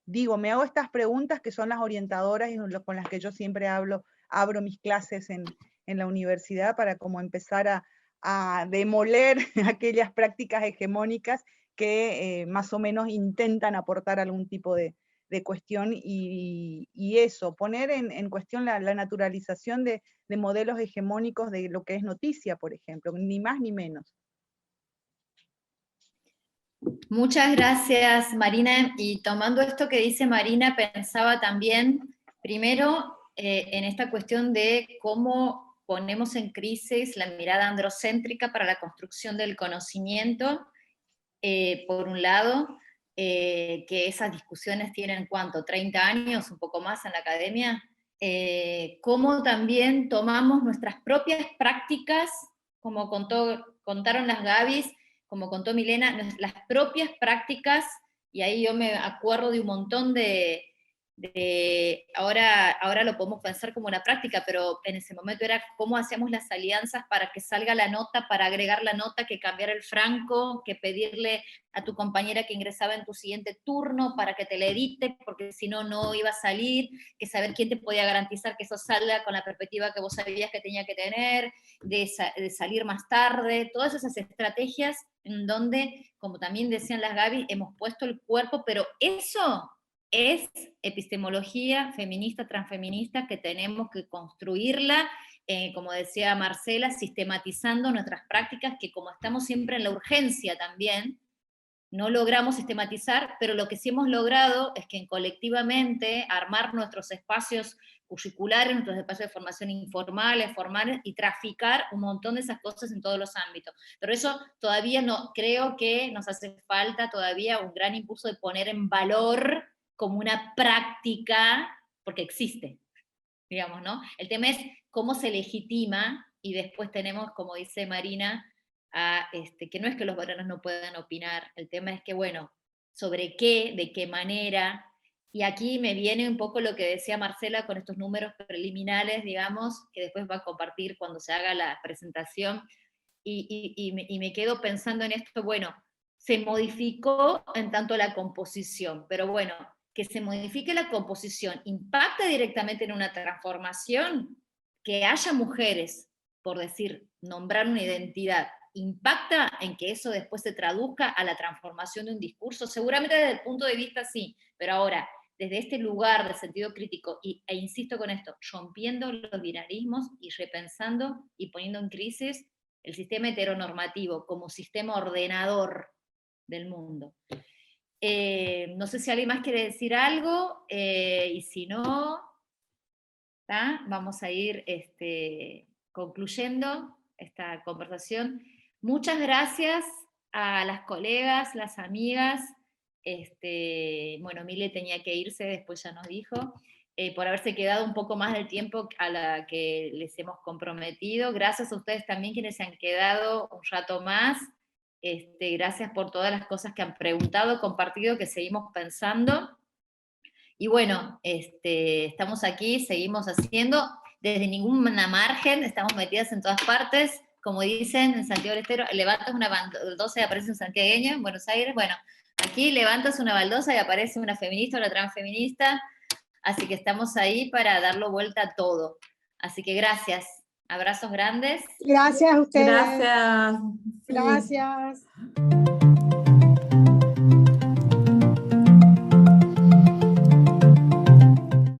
Digo, me hago estas preguntas que son las orientadoras y con las que yo siempre abro mis clases en la universidad para como empezar a demoler aquellas prácticas hegemónicas que más o menos intentan aportar algún tipo de cuestión y eso, poner en cuestión la naturalización de modelos hegemónicos de lo que es noticia, por ejemplo, ni más ni menos. Muchas gracias, Marina. Y tomando esto que dice Marina, pensaba también, primero, en esta cuestión de cómo ponemos en crisis la mirada androcéntrica para la construcción del conocimiento, por un lado, que esas discusiones tienen, ¿cuánto? 30 años, un poco más en la academia, cómo también tomamos nuestras propias prácticas, como contaron las Gabis, como contó Milena, las propias prácticas, y ahí yo me acuerdo de un montón ahora lo podemos pensar como una práctica, pero en ese momento era cómo hacíamos las alianzas para que salga la nota, para agregar la nota, que cambiara el franco, que pedirle a tu compañera que ingresaba en tu siguiente turno para que te la edite, porque si no, no iba a salir, que saber quién te podía garantizar que eso salga con la perspectiva que vos sabías que tenía que tener, de salir más tarde, todas esas estrategias en donde, como también decían las Gaby, hemos puesto el cuerpo, pero eso es epistemología feminista, transfeminista, que tenemos que construirla, como decía Marcela, sistematizando nuestras prácticas, que como estamos siempre en la urgencia también, no logramos sistematizar, pero lo que sí hemos logrado es que colectivamente armar nuestros espacios curriculares, nuestros espacios de formación informales, formales, y traficar un montón de esas cosas en todos los ámbitos. Pero eso todavía no, creo que nos hace falta todavía un gran impulso de poner en valor como una práctica, porque existe, digamos, ¿no? El tema es cómo se legitima, y después tenemos, como dice Marina, que no es que los varones no puedan opinar, el tema es que, bueno, sobre qué, de qué manera, Y aquí me viene un poco lo que decía Marcela con estos números preliminares, digamos, que después va a compartir cuando se haga la presentación, y me quedo pensando en esto, bueno, se modificó en tanto la composición, pero bueno, que se modifique la composición, ¿impacta directamente en una transformación? Que haya mujeres, por decir, nombrar una identidad, ¿impacta en que eso después se traduzca a la transformación de un discurso? Seguramente desde el punto de vista sí, pero ahora, desde este lugar de sentido crítico, e insisto con esto, rompiendo los binarismos y repensando y poniendo en crisis el sistema heteronormativo como sistema ordenador del mundo. No sé si alguien más quiere decir algo, y si no, vamos a ir concluyendo esta conversación. Muchas gracias a las colegas, las amigas, bueno, Mile tenía que irse, después ya nos dijo, por haberse quedado un poco más del tiempo a la que les hemos comprometido. Gracias a ustedes también quienes se han quedado un rato más. Gracias por todas las cosas que han preguntado, compartido, que seguimos pensando. Y bueno, estamos aquí, seguimos haciendo, desde ninguna margen, estamos metidas en todas partes, como dicen en Santiago del Estero, levantas una baldosa y aparece un santiagueño en Buenos Aires. Bueno, aquí levantas una baldosa y aparece una feminista o una transfeminista, así que estamos ahí para darlo vuelta a todo. Así que gracias, abrazos grandes. Gracias a ustedes. Gracias. Gracias.